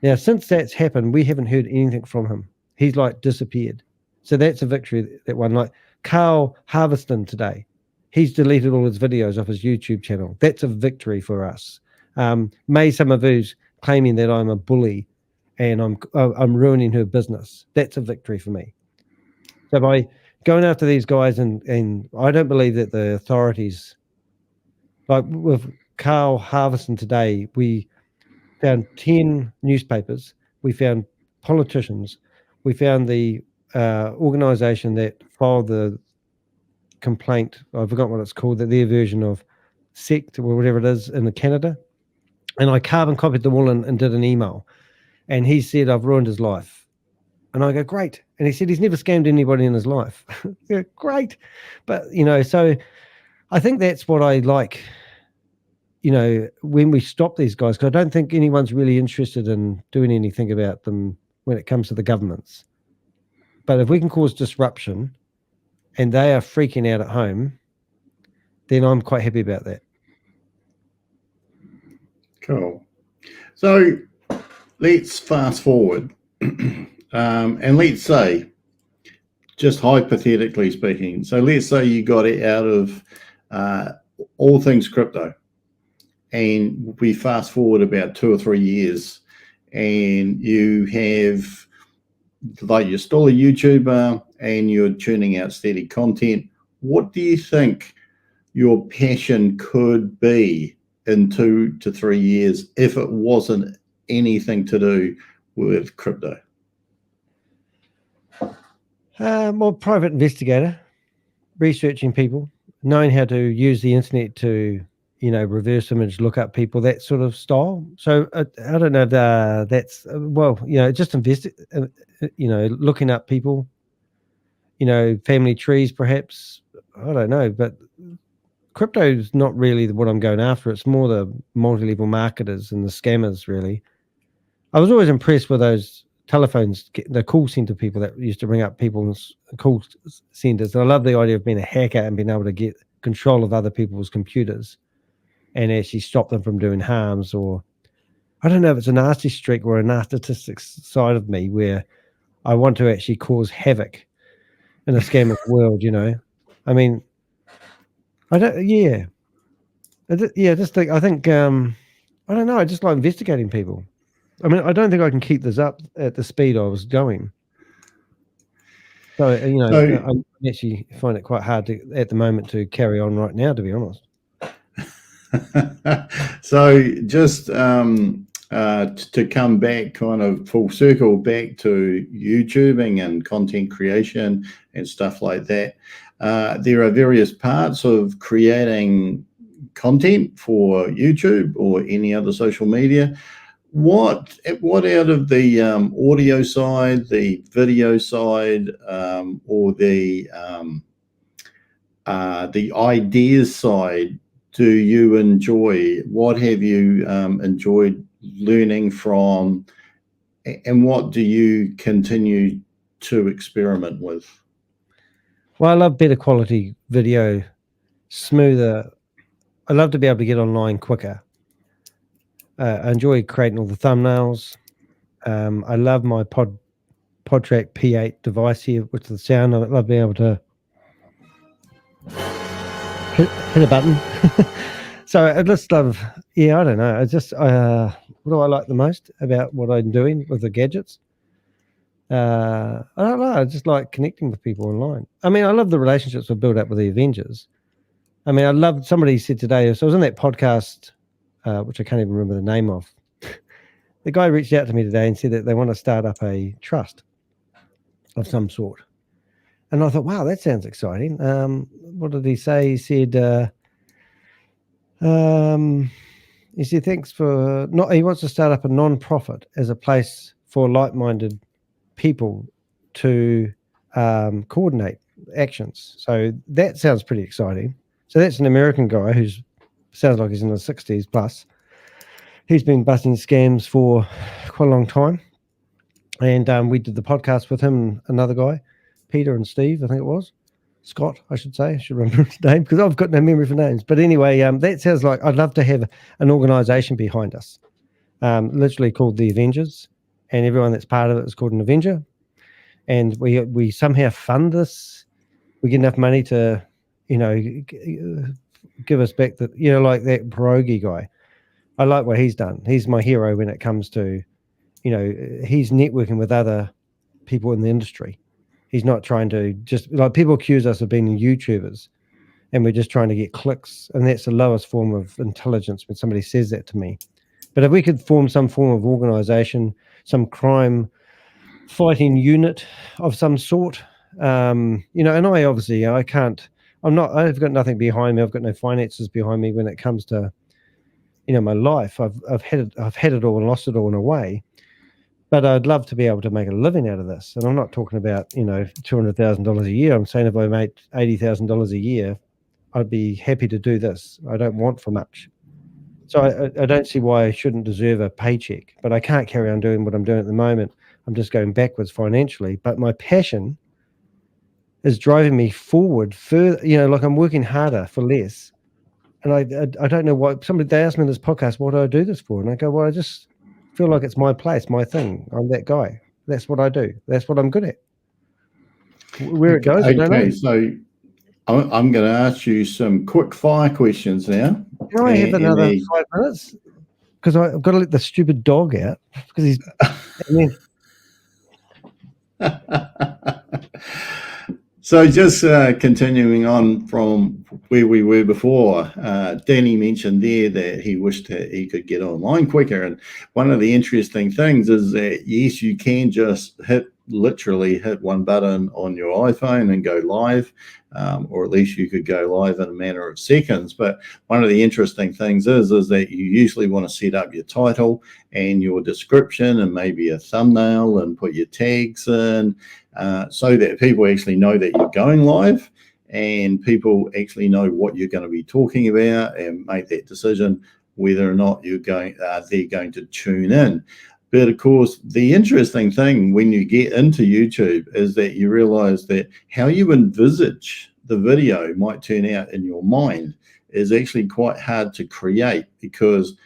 Now, since that's happened, we haven't heard anything from him. He's like disappeared. So that's a victory. That one, like Carl Harveston today, he's deleted all his videos off his YouTube channel. That's a victory for us. May Summervu's claiming that I'm a bully and I'm ruining her business. That's a victory for me. So by going after these guys, and I don't believe that the authorities, like with Carl Harveston today, we found 10 newspapers, we found politicians, we found the organization that filed the complaint. I forgot what it's called, their version of sect or whatever it is in Canada. And I carbon copied them all and did an email. And he said, I've ruined his life. And I go, great. And he said, he's never scammed anybody in his life. Yeah, great. But, so I think that's what I like when we stop these guys, because I don't think anyone's really interested in doing anything about them when it comes to the governments. But if we can cause disruption and they are freaking out at home, then I'm quite happy about that. Cool. So let's fast forward and let's say, just hypothetically speaking, so let's say you got it out of all things crypto, and we fast forward about 2 or 3 years, and you have, like, you're still a YouTuber and you're churning out steady content. What do you think your passion could be in 2 to 3 years if it wasn't anything to do with crypto? More private investigator, researching people, knowing how to use the internet to, reverse image, look up people, that sort of style. So I don't know if that's, just looking up people, family trees, perhaps. I don't know, but crypto is not really what I'm going after. It's more the multi-level marketers and the scammers, really. I was always impressed with those telephones, the call center people that used to ring up people's call centers. I love the idea of being a hacker and being able to get control of other people's computers and actually stop them from doing harms. Or I don't know if it's a nasty streak or a narcissistic side of me where I want to actually cause havoc in a scammer's world. I mean, I don't. Yeah, just think. I think. I don't know. I just like investigating people. I mean, I don't think I can keep this up at the speed I was going. So, I actually find it quite hard at the moment to carry on right now, to be honest. So just to come back, kind of full circle back to YouTubing and content creation and stuff like that, there are various parts of creating content for YouTube or any other social media. What out of the audio side, the video side, or the ideas side do you enjoy? What have you enjoyed learning from, and what do you continue to experiment with? Well, I love better quality video, smoother. I love to be able to get online quicker. I enjoy creating all the thumbnails. I love my PodTrack P8 device here, which is the sound. I love being able to hit a button. So I just love, I don't know. I just, what do I like the most about what I'm doing with the gadgets? I don't know. I just like connecting with people online. I mean, I love the relationships we've built up with the Avengers. I mean, I loved, somebody said today, so I was in that podcast, which I can't even remember the name of. The guy reached out to me today and said that they want to start up a trust of some sort. And I thought, wow, that sounds exciting. What did he say? He said, thanks for not. He wants to start up a non-profit as a place for like-minded people to coordinate actions. So that sounds pretty exciting. So that's an American guy who sounds like he's in the 60s plus. He's been busting scams for quite a long time. And we did the podcast with him and another guy, Peter and Steve, I think it was. Scott, I should say. I should remember his name because I've got no memory for names. But anyway, that sounds like I'd love to have an organization behind us, literally called the Avengers. And everyone that's part of it is called an Avenger. And we somehow fund this. We get enough money to, give us back the, like that pierogi guy. I like what he's done. He's my hero when it comes to, he's networking with other people in the industry. He's not trying to just, like, people accuse us of being YouTubers and we're just trying to get clicks. And that's the lowest form of intelligence when somebody says that to me. But if we could form some form of organization, some crime fighting unit of some sort, and I obviously, I've got nothing behind me. I've got no finances behind me when it comes to, my life. I've had it all and lost it all in a way. But I'd love to be able to make a living out of this. And I'm not talking about, $200,000 a year. I'm saying if I made $80,000 a year, I'd be happy to do this. I don't want for much. So I don't see why I shouldn't deserve a paycheck, but I can't carry on doing what I'm doing at the moment. I'm just going backwards financially, but my passion is driving me forward further. Like I'm working harder for less. And I don't know why. They asked me in this podcast, what do I do this for? And I go, well, I just feel like it's my place, my thing. I'm that guy. That's what I do. That's what I'm good at. Where it goes, I don't know. So I'm going to ask you some quick fire questions now. Can I have another 5 minutes? Because I've got to let the stupid dog out because he's. So just continuing on from where we were before, Danny mentioned there that he wished that he could get online quicker. And one of the interesting things is that, yes, you can just literally hit one button on your iPhone and go live, or at least you could go live in a matter of seconds. But one of the interesting things is that you usually want to set up your title and your description and maybe a thumbnail and put your tags in, so that people actually know that you're going live and people actually know what you're going to be talking about and make that decision whether or not they're going to tune in. But of course, the interesting thing when you get into YouTube is that you realize that how you envisage the video might turn out in your mind is actually quite hard to create, because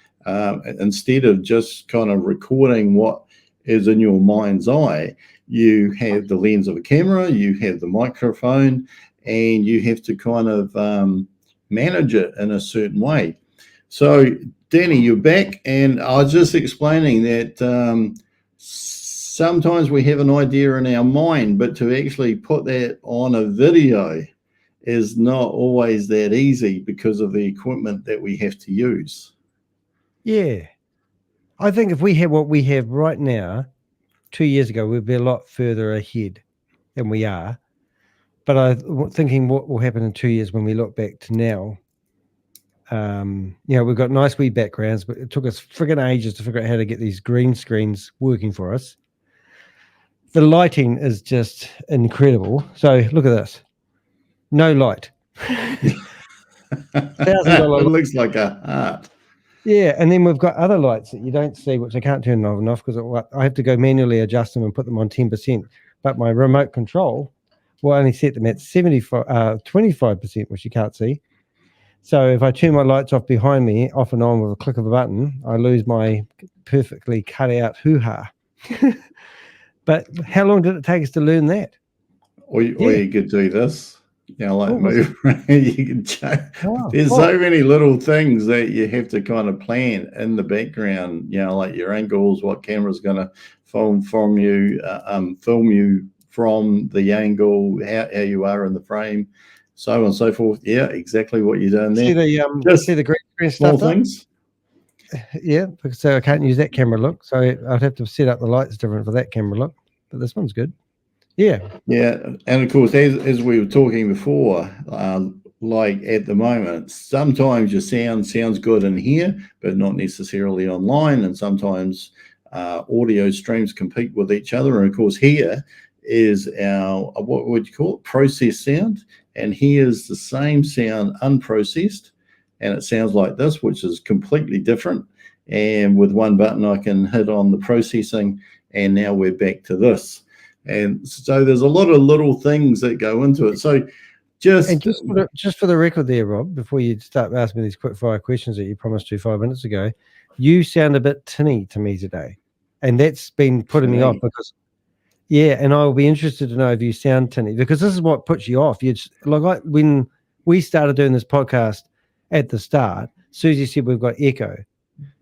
instead of just kind of recording what is in your mind's eye, you have the lens of a camera, you have the microphone, and you have to kind of manage it in a certain way. So, Danny, you're back, and I was just explaining that sometimes we have an idea in our mind, but to actually put that on a video is not always that easy because of the equipment that we have to use. Yeah. I think if we had what we have right now, 2 years ago, we'd be a lot further ahead than we are. But I'm thinking what will happen in 2 years when we look back to now. We've got nice wee backgrounds, but it took us friggin' ages to figure out how to get these green screens working for us. The lighting is just incredible. So look at this. No light. $1,000 It looks like a heart. Yeah, and then we've got other lights that you don't see, which I can't turn on and off because I have to go manually adjust them and put them on 10%. But my remote control will only set them at 25%, which you can't see. So if I turn my lights off behind me, off and on with a click of a button, I lose my perfectly cut out hoo-ha. But how long did it take us to learn that? Or you could do this. Move around. You can change. There's so many little things that you have to kind of plan in the background. Like your angles, what camera's going to film you from the angle, how you are in the frame, so on and so forth. Yeah, exactly what you're doing there. See the green screen small things. Yeah, so I can't use that camera look. So I'd have to set up the lights different for that camera look. But this one's good. Yeah, and of course, as we were talking before, like at the moment, sometimes your sound sounds good in here, but not necessarily online, and sometimes audio streams compete with each other. And of course, here is our what would you call it, processed sound, and here's the same sound unprocessed, and it sounds like this, which is completely different. And with one button, I can hit on the processing, and now we're back to this. And so there's a lot of little things that go into it. So just for the record there, Rob, before you start asking me these quick fire questions that you promised to 5 minutes ago, you sound a bit tinny to me today. And that's been putting me off because, and I'll be interested to know if you sound tinny, because this is what puts you off. When we started doing this podcast at the start, Susie said we've got echo.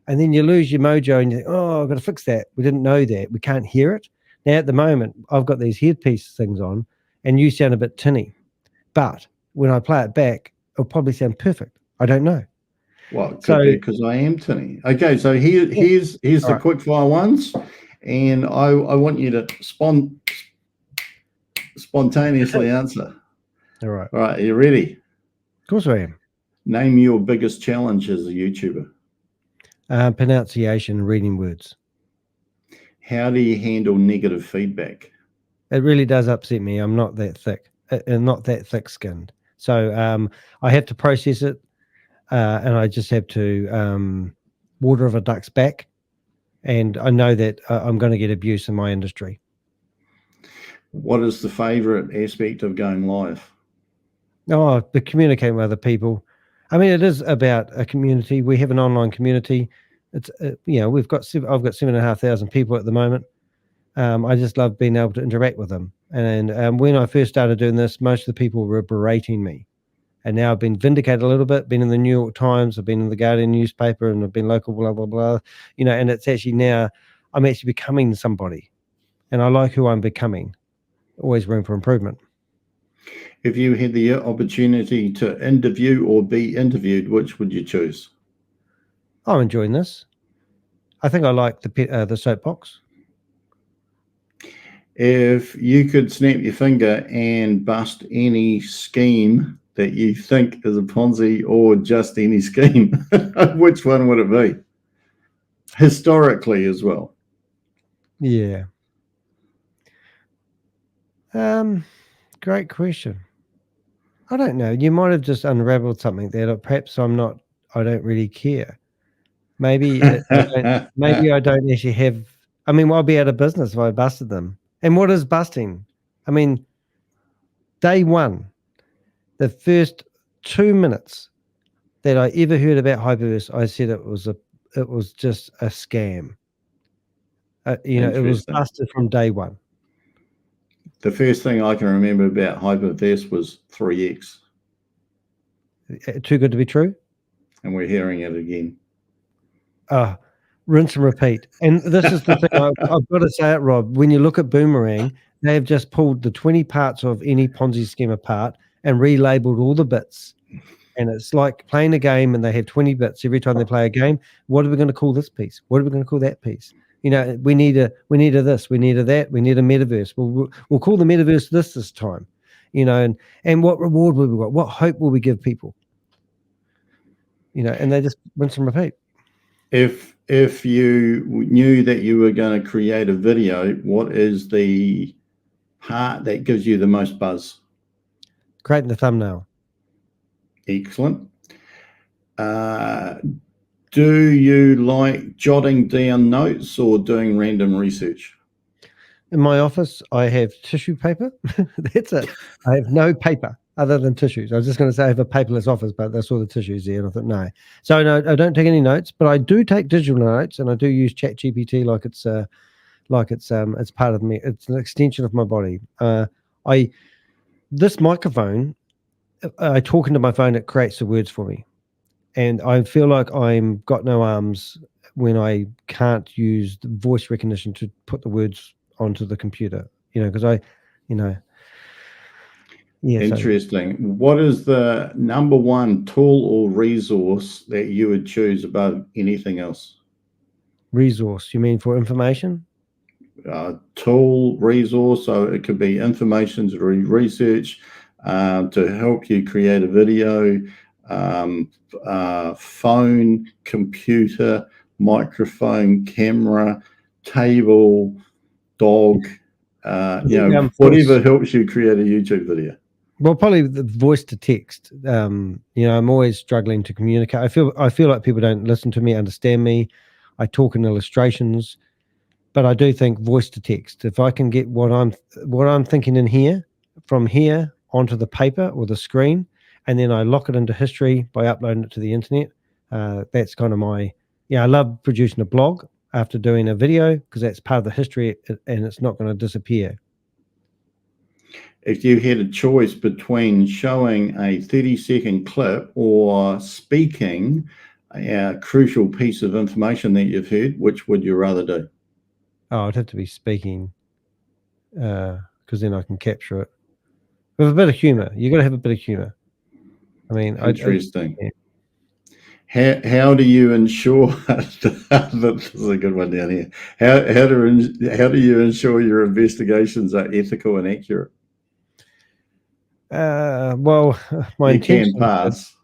And then you lose your mojo and you think, I've got to fix that. We didn't know that. We can't hear it. Now, at the moment, I've got these headpiece things on, and you sound a bit tinny. But when I play it back, it'll probably sound perfect. I don't know. Well, it could be because I am tinny. Okay, so here's the quick fire ones, and I want you to spontaneously answer. All right. All right, are you ready? Of course I am. Name your biggest challenge as a YouTuber. Pronunciation and reading words. How do you handle negative feedback? It really does upset me. I'm not that thick and not that thick-skinned. So I have to process it. and I just have to water of a duck's back, and I know that I'm going to get abuse in my industry. What is the favourite aspect of going live? Oh, the communicating with other people. I mean, it is about a community. We have an online community. It's I've got 7,500 people at the moment. I just love being able to interact with them. And when I first started doing this, most of the people were berating me. And now I've been vindicated a little bit, been in the New York Times, I've been in the Guardian newspaper, and I've been local, blah, blah, blah. And it's actually now I'm actually becoming somebody. And I like who I'm becoming. Always room for improvement. If you had the opportunity to interview or be interviewed, which would you choose? I'm enjoying this. I think I like the soapbox. If you could snap your finger and bust any scheme that you think is a Ponzi, or just any scheme, which one would it be? Historically as well. Yeah. Great question. I don't know. You might have just unraveled something there. Perhaps I don't really care. Maybe maybe I don't actually have. I mean, I'll be out of business if I busted them. And what is busting? I mean, day one, the first 2 minutes that I ever heard about Hyperverse, I said it was just a scam. It was busted from day one. The first thing I can remember about Hyperverse was 3X. Too good to be true? And we're hearing it again. Rinse and repeat. And this is the thing, I've got to say it, Rob. When you look at Boomerang, they have just pulled the 20 parts of any Ponzi scheme apart and relabeled all the bits. And it's like playing a game, and they have 20 bits every time they play a game. What are we going to call this piece? What are we going to call that piece? We need a this, we need a that, we need a metaverse. We'll call the metaverse this time. And what reward will we got? What hope will we give people? And they just rinse and repeat. If you knew that you were going to create a video, what is the part that gives you the most buzz? Creating the thumbnail. Excellent. Do you like jotting down notes or doing random research? In my office, I have tissue paper. That's it. I have no paper other than tissues. I was just going to say I have a paperless office, but that's all the tissues there. And I thought, no. So no, I don't take any notes, but I do take digital notes, and I do use ChatGPT like it's part of me. It's an extension of my body. This microphone, I talk into my phone, it creates the words for me. And I feel like I'm got no arms when I can't use the voice recognition to put the words onto the computer, because yeah. Interesting. So, what is the number one tool or resource that you would choose above anything else? Resource, you mean for information? Tool, resource, so it could be information to research, to help you create a video, phone, computer, microphone, camera, table, dog, whatever helps you create a YouTube video. Well, probably the voice to text. I'm always struggling to communicate. I feel like people don't listen to me, understand me. I talk in illustrations, but I do think voice to text. If I can get what I'm thinking in here, from here onto the paper or the screen, and then I lock it into history by uploading it to the internet. That's kind of my, I love producing a blog after doing a video, because that's part of the history, and it's not going to disappear. If you had a choice between showing a 30-second clip or speaking a crucial piece of information that you've heard, which would you rather do? Oh, it'd have to be speaking, because then I can capture it with a bit of humor. You got to have a bit of humor. I mean, interesting. How do you ensure this is a good one down here? How do you ensure your investigations are ethical and accurate? Well, my intention. You can pass.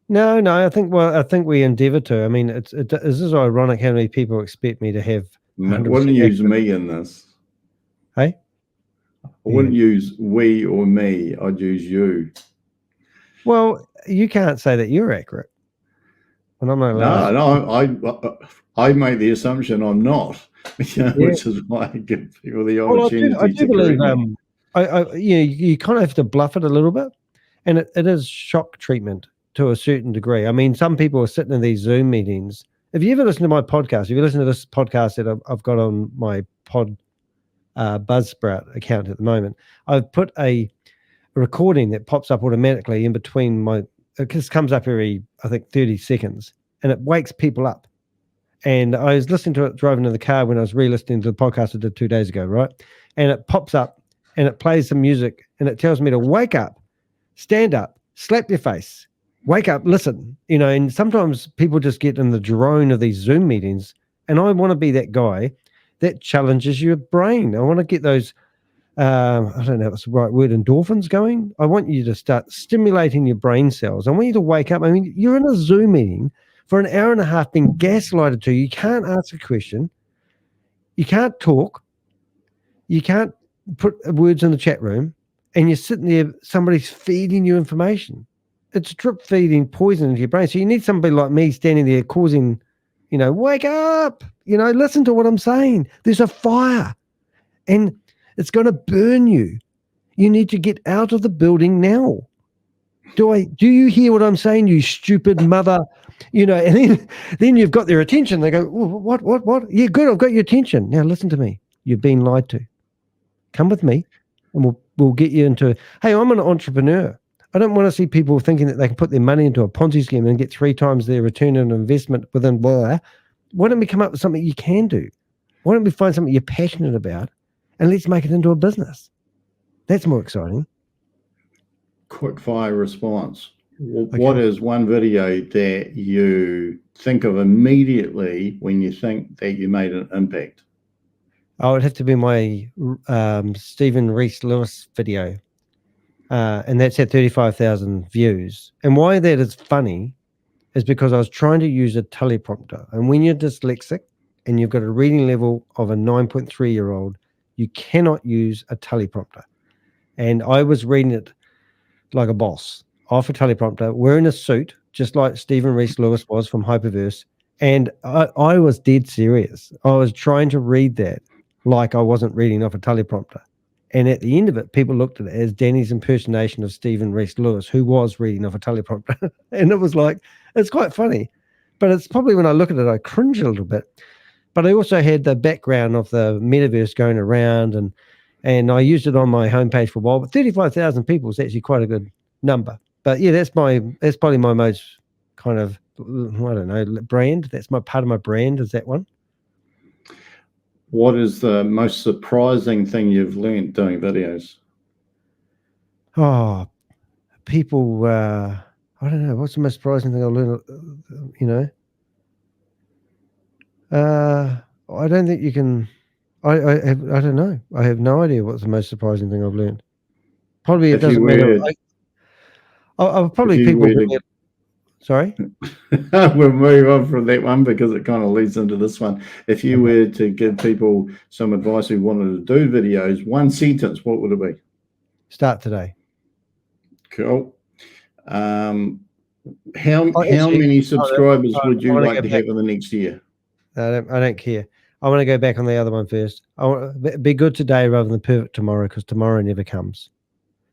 No. I think we endeavour to. I mean, this is ironic how many people expect me to have. Wouldn't use me in this. Hey, I wouldn't use we or me. I'd use you. Well, you can't say that you're accurate. And I'm not allowed. No, I make the assumption I'm not, Yeah. which is why I give people the Well, opportunity I do to believe correct me. you kind of have to bluff it a little bit, and it is shock treatment to a certain degree. I mean, some people are sitting in these Zoom meetings. If you ever listen to my podcast, if you listen to this podcast that I've got on my Buzzsprout account at the moment, I've put a recording that pops up automatically in between it just comes up every, I think, 30 seconds, and it wakes people up. And I was listening to it driving in the car when I was re-listening to the podcast I did 2 days ago, right? And it pops up and it plays some music and it tells me to wake up, stand up, slap your face, wake up, listen. And sometimes people just get in the drone of these Zoom meetings, and I want to be that guy that challenges your brain. I want to get those, I don't know if it's the right word, endorphins going. I want you to start stimulating your brain cells. I want you to wake up. I mean, you're in a Zoom meeting for an hour and a half being gaslighted to. You can't ask a question. You can't talk. You can't put words in the chat room. And you're sitting there, somebody's feeding you information. It's drip feeding poison into your brain. So you need somebody like me standing there causing, wake up, listen to what I'm saying. There's a fire and it's going to burn you. You need to get out of the building now. Do you hear what I'm saying, you stupid mother? And then you've got their attention. They go, what? Yeah, good, I've got your attention. Now listen to me. You've been lied to. Come with me and we'll get you into, hey, I'm an entrepreneur. I don't want to see people thinking that they can put their money into a Ponzi scheme and get 3 times their return on investment within blah. Why don't we come up with something you can do? Why don't we find something you're passionate about and let's make it into a business? That's more exciting. Quick fire response. Okay. What is one video that you think of immediately when you think that you made an impact? Oh, it'd have to be my Stephen Reese Lewis video. And that's at 35,000 views. And why that is funny is because I was trying to use a teleprompter. And when you're dyslexic and you've got a reading level of a 9.3-year-old, you cannot use a teleprompter. And I was reading it like a boss off a teleprompter, wearing a suit, just like Stephen Reese Lewis was from Hyperverse. And I was dead serious. I was trying to read that like I wasn't reading off a teleprompter. And at the end of it, people looked at it as Danny's impersonation of Stephen Reese Lewis, who was reading off a teleprompter. And it was like, it's quite funny. But it's probably when I look at it, I cringe a little bit. But I also had the background of the metaverse going around, and I used it on my homepage for a while. But 35,000 people is actually quite a good number. But yeah, that's probably my most kind of, I don't know, brand. That's my part of my brand, is that one. What is the most surprising thing you've learned doing videos? Oh, people, I don't know. What's the most surprising thing I've learned, I don't think you can, I don't know. I have no idea what's the most surprising thing I've learned. Probably it doesn't matter. I'll probably people. Sorry? We'll move on from that one because it kind of leads into this one. If you were to give people some advice who wanted to do videos, one sentence, what would it be? Start today. Cool. How many subscribers would you like to have in the next year? I don't care. I want to go back on the other one first. I want to be good today rather than perfect tomorrow, because tomorrow never comes.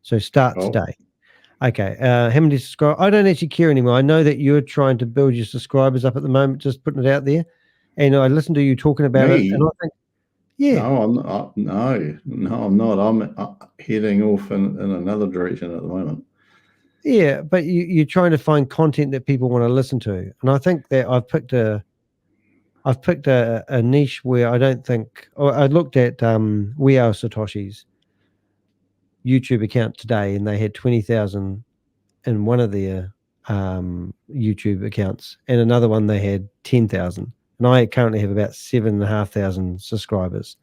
So start today. Okay. How many subscribers? I don't actually care anymore. I know that you're trying to build your subscribers up at the moment, just putting it out there. And I listened to you talking about it. And I think, yeah. No, I'm not. I'm heading off in another direction at the moment. Yeah, but you're trying to find content that people want to listen to. And I think that I've picked a niche where I don't think, I looked at We Are Satoshi's YouTube account today, and they had 20,000 in one of their YouTube accounts, and another one they had 10,000. And I currently have about 7,500 subscribers.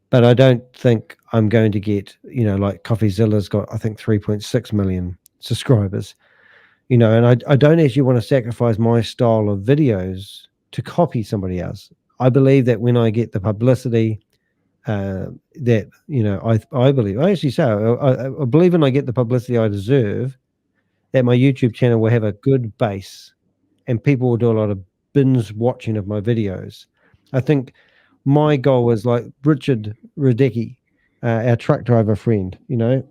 But I don't think I'm going to get, like CoffeeZilla's got, I think, 3.6 million subscribers. And I don't actually want to sacrifice my style of videos to copy somebody else. I believe that when I get the publicity that, I believe, I actually say, I believe when I get the publicity I deserve, that my YouTube channel will have a good base and people will do a lot of binge watching of my videos. I think my goal was like Richard Radecki, our truck driver friend. You know,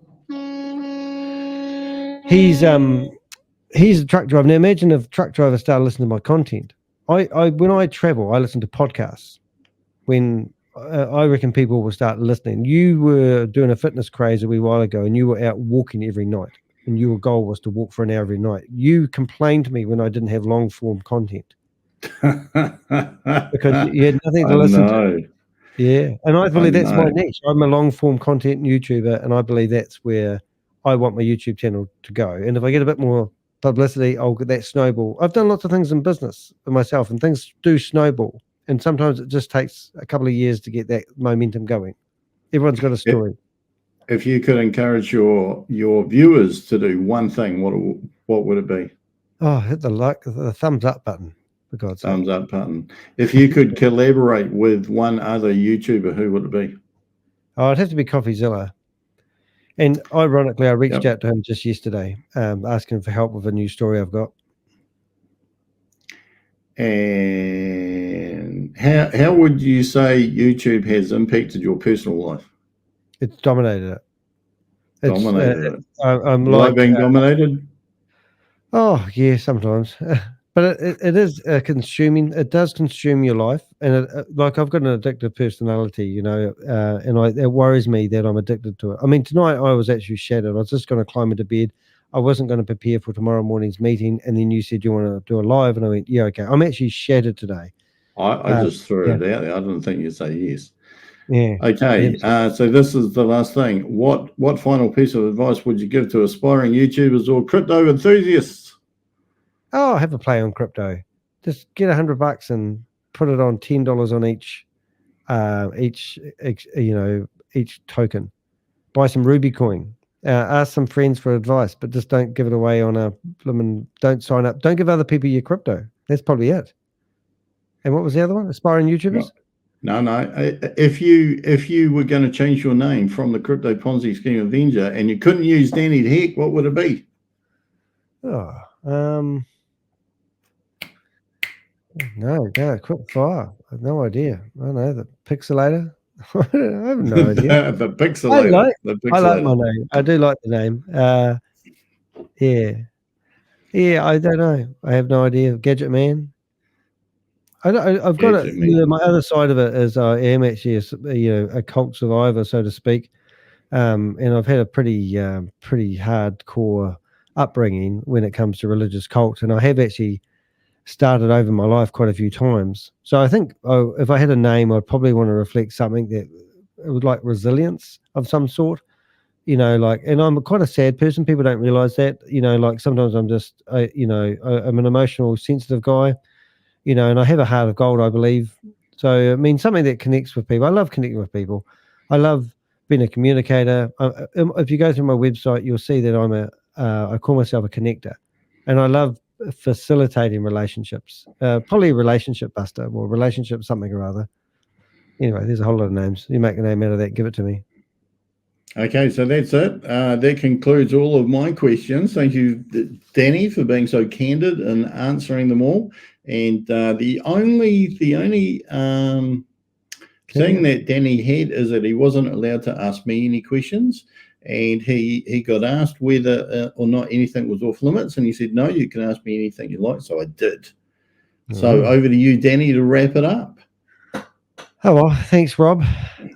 he's a truck driver. Now imagine if truck drivers started listening to my content. I when I travel, I listen to podcasts. When I reckon people will start listening. You were doing a fitness craze a wee while ago, and you were out walking every night, and your goal was to walk for an hour every night. You complained to me when I didn't have long form content because you had nothing to listen to. Yeah, and I believe that's my niche. I'm a long form content YouTuber, and I believe that's where I want my YouTube channel to go. And if I get a bit more publicity, I'll get that snowball. I've done lots of things in business for myself, and things do snowball. And sometimes it just takes a couple of years to get that momentum going. Everyone's got a story. If you could encourage your viewers to do one thing, what would it be? Oh, hit the thumbs up button. For God's sake. Thumbs up button. If you could collaborate with one other YouTuber, who would it be? Oh, it'd have to be CoffeeZilla. And ironically, I reached out to him just yesterday, asking for help with a new story I've got. And how would you say YouTube has impacted your personal life? It's dominated it. Dominated it. I'm like being dominated? Oh, yeah, sometimes. But it is consuming. It does consume your life. And like I've got an addictive personality, you know, and it worries me that I'm addicted to it. I mean, tonight I was actually shattered. I was just going to climb into bed. I wasn't going to prepare for tomorrow morning's meeting. And then you said you want to do a live. And I went, yeah, okay. I'm actually shattered today. I just threw it out there. I didn't think you'd say yes. Yeah. Okay. So this is the last thing. What final piece of advice would you give to aspiring YouTubers or crypto enthusiasts? Oh, have a play on crypto. Just get $100 and put it on $10 on each token. Buy some Ruby coin. Ask some friends for advice, but just don't give it away on don't sign up. Don't give other people your crypto. That's probably it. And what was the other one? Aspiring YouTubers? No. If you were going to change your name from the Crypto Ponzi Scheme Avenger and you couldn't use Danny de Hek, what would it be? No, quick fire. I have no idea. I don't know. The Pixelator? I have no idea. The Pixelator. I like my name. I do like the name. Yeah, I don't know. I have no idea. Gadget Man. I've got my other side of it is I am actually a cult survivor, so to speak. And I've had a pretty hardcore upbringing when it comes to religious cults, and I have actually started over my life quite a few times. So I think if I had a name, I'd probably want to reflect something that it would like resilience of some sort, you know, like, and I'm quite a sad person. People don't realize that, you know, like sometimes I'm just, I'm an emotional, sensitive guy, you know, and I have a heart of gold, I believe. So, I mean, something that connects with people. I love connecting with people. I love being a communicator. If you go through my website, you'll see that I call myself a connector, and I love facilitating relationships, probably a relationship buster or relationship something or other. Anyway, there's a whole lot of names. You make a name out of that, give it to me. Okay, so that's it. That concludes all of my questions. Thank you, Danny, for being so candid and answering them all. And the only thing that Danny had is that he wasn't allowed to ask me any questions. And he got asked whether or not anything was off limits, and he said, no, you can ask me anything you like. So I did. So over to you, Danny, to wrap it up. Oh, well, thanks, Rob.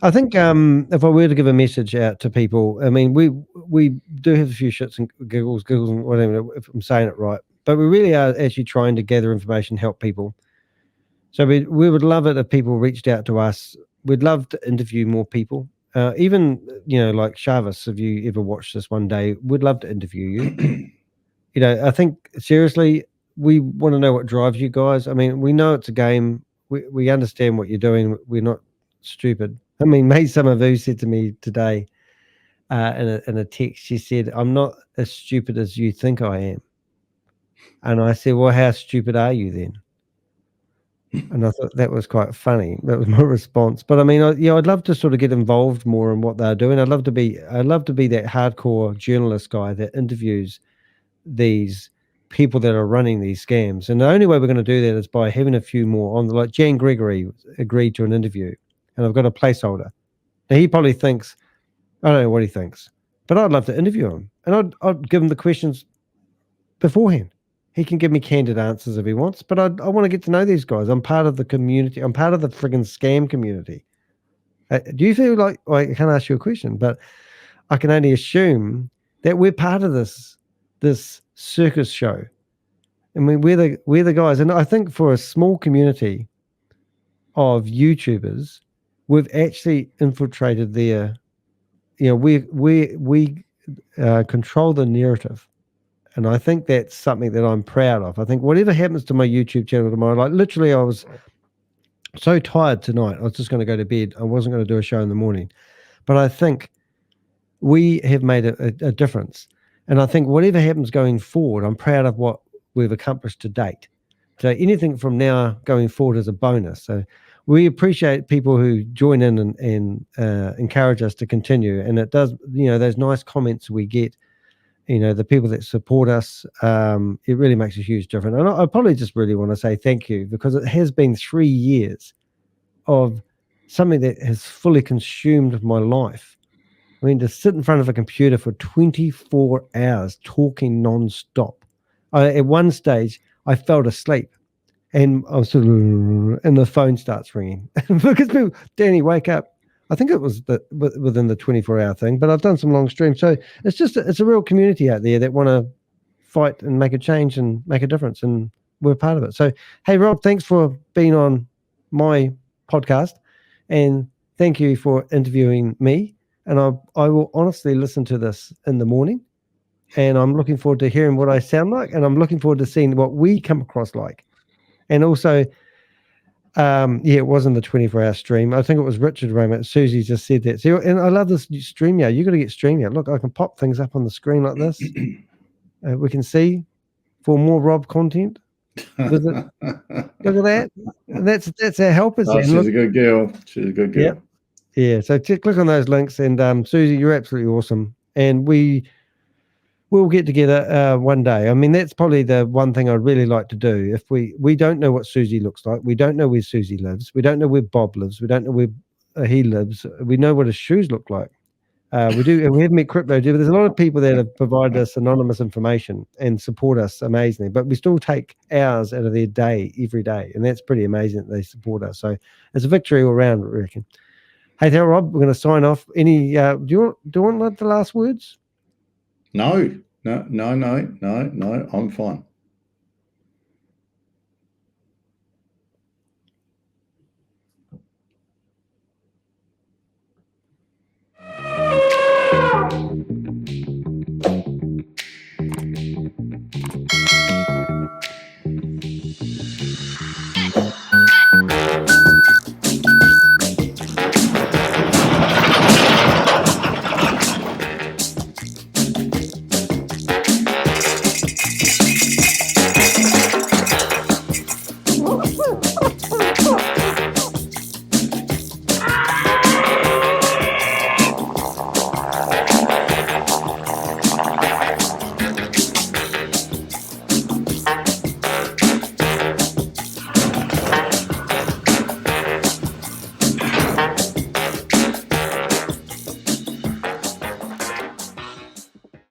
I think if I were to give a message out to people, I mean, we do have a few shits and giggles and whatever, if I'm saying it right, but we really are actually trying to gather information, help people. So we would love it if people reached out to us. We'd love to interview more people. Even, you know, like Shavis, if you ever watch this one day, we'd love to interview you. You know, I think seriously, we want to know what drives you guys. I mean, we know it's a game. We understand what you're doing. We're not stupid. I mean, mate, some of you said to me today in a text, she said, I'm not as stupid as you think I am. And I said, well, how stupid are you then? And I thought that was quite funny. That was my response. But I mean, I'd love to sort of get involved more in what they're doing. I'd love to be that hardcore journalist guy that interviews these people that are running these scams. And the only way we're going to do that is by having a few more on. Like Jan Gregory agreed to an interview, and I've got a placeholder. Now he probably thinks, I don't know what he thinks, but I'd love to interview him, and I'd give him the questions beforehand. He can give me candid answers if he wants, but I want to get to know these guys. I'm part of the community. I'm part of the friggin' scam community. Do you feel like, well, I can't ask you a question, but I can only assume that we're part of this circus show. I mean, we're the guys, and I think for a small community of YouTubers, we've actually infiltrated their. We control the narrative. And I think that's something that I'm proud of. I think whatever happens to my YouTube channel tomorrow, like literally I was so tired tonight, I was just going to go to bed. I wasn't going to do a show in the morning. But I think we have made a difference. And I think whatever happens going forward, I'm proud of what we've accomplished to date. So anything from now going forward is a bonus. So we appreciate people who join in and encourage us to continue. And it does, those nice comments we get, the people that support us, it really makes a huge difference. And I probably just really want to say thank you, because it has been 3 years of something that has fully consumed my life. I mean, to sit in front of a computer for 24 hours talking non-stop. At one stage, I fell asleep, and I was and the phone starts ringing because people, Danny, wake up. I think it was within the 24-hour thing, but I've done some long streams. So it's a real community out there that want to fight and make a change and make a difference, and we're part of it. So, hey, Rob, thanks for being on my podcast, and thank you for interviewing me. And I will honestly listen to this in the morning, and I'm looking forward to hearing what I sound like, and I'm looking forward to seeing what we come across like. And also, it wasn't the 24-hour stream. I think it was Richard Raymond. Susie just said that. So, and I love this StreamYard. You got to get StreamYard. Look, I can pop things up on the screen like this. We can see for more Rob content. Look at that. That's our helpers. Oh, she's a good girl. She's a good girl. Yeah. So click on those links, and Susie, you're absolutely awesome. And we'll get together one day. I mean, that's probably the one thing I'd really like to do. If we don't know what Susie looks like, we don't know where Susie lives, we don't know where Bob lives, we don't know where he lives, we know what his shoes look like. We have met Crypto, but there's a lot of people that have provided us anonymous information and support us amazingly, but we still take hours out of their day every day, and that's pretty amazing that they support us. So it's a victory all around, I reckon. Hey there, Rob, we're going to sign off. Any do you want the last words? No, I'm fine.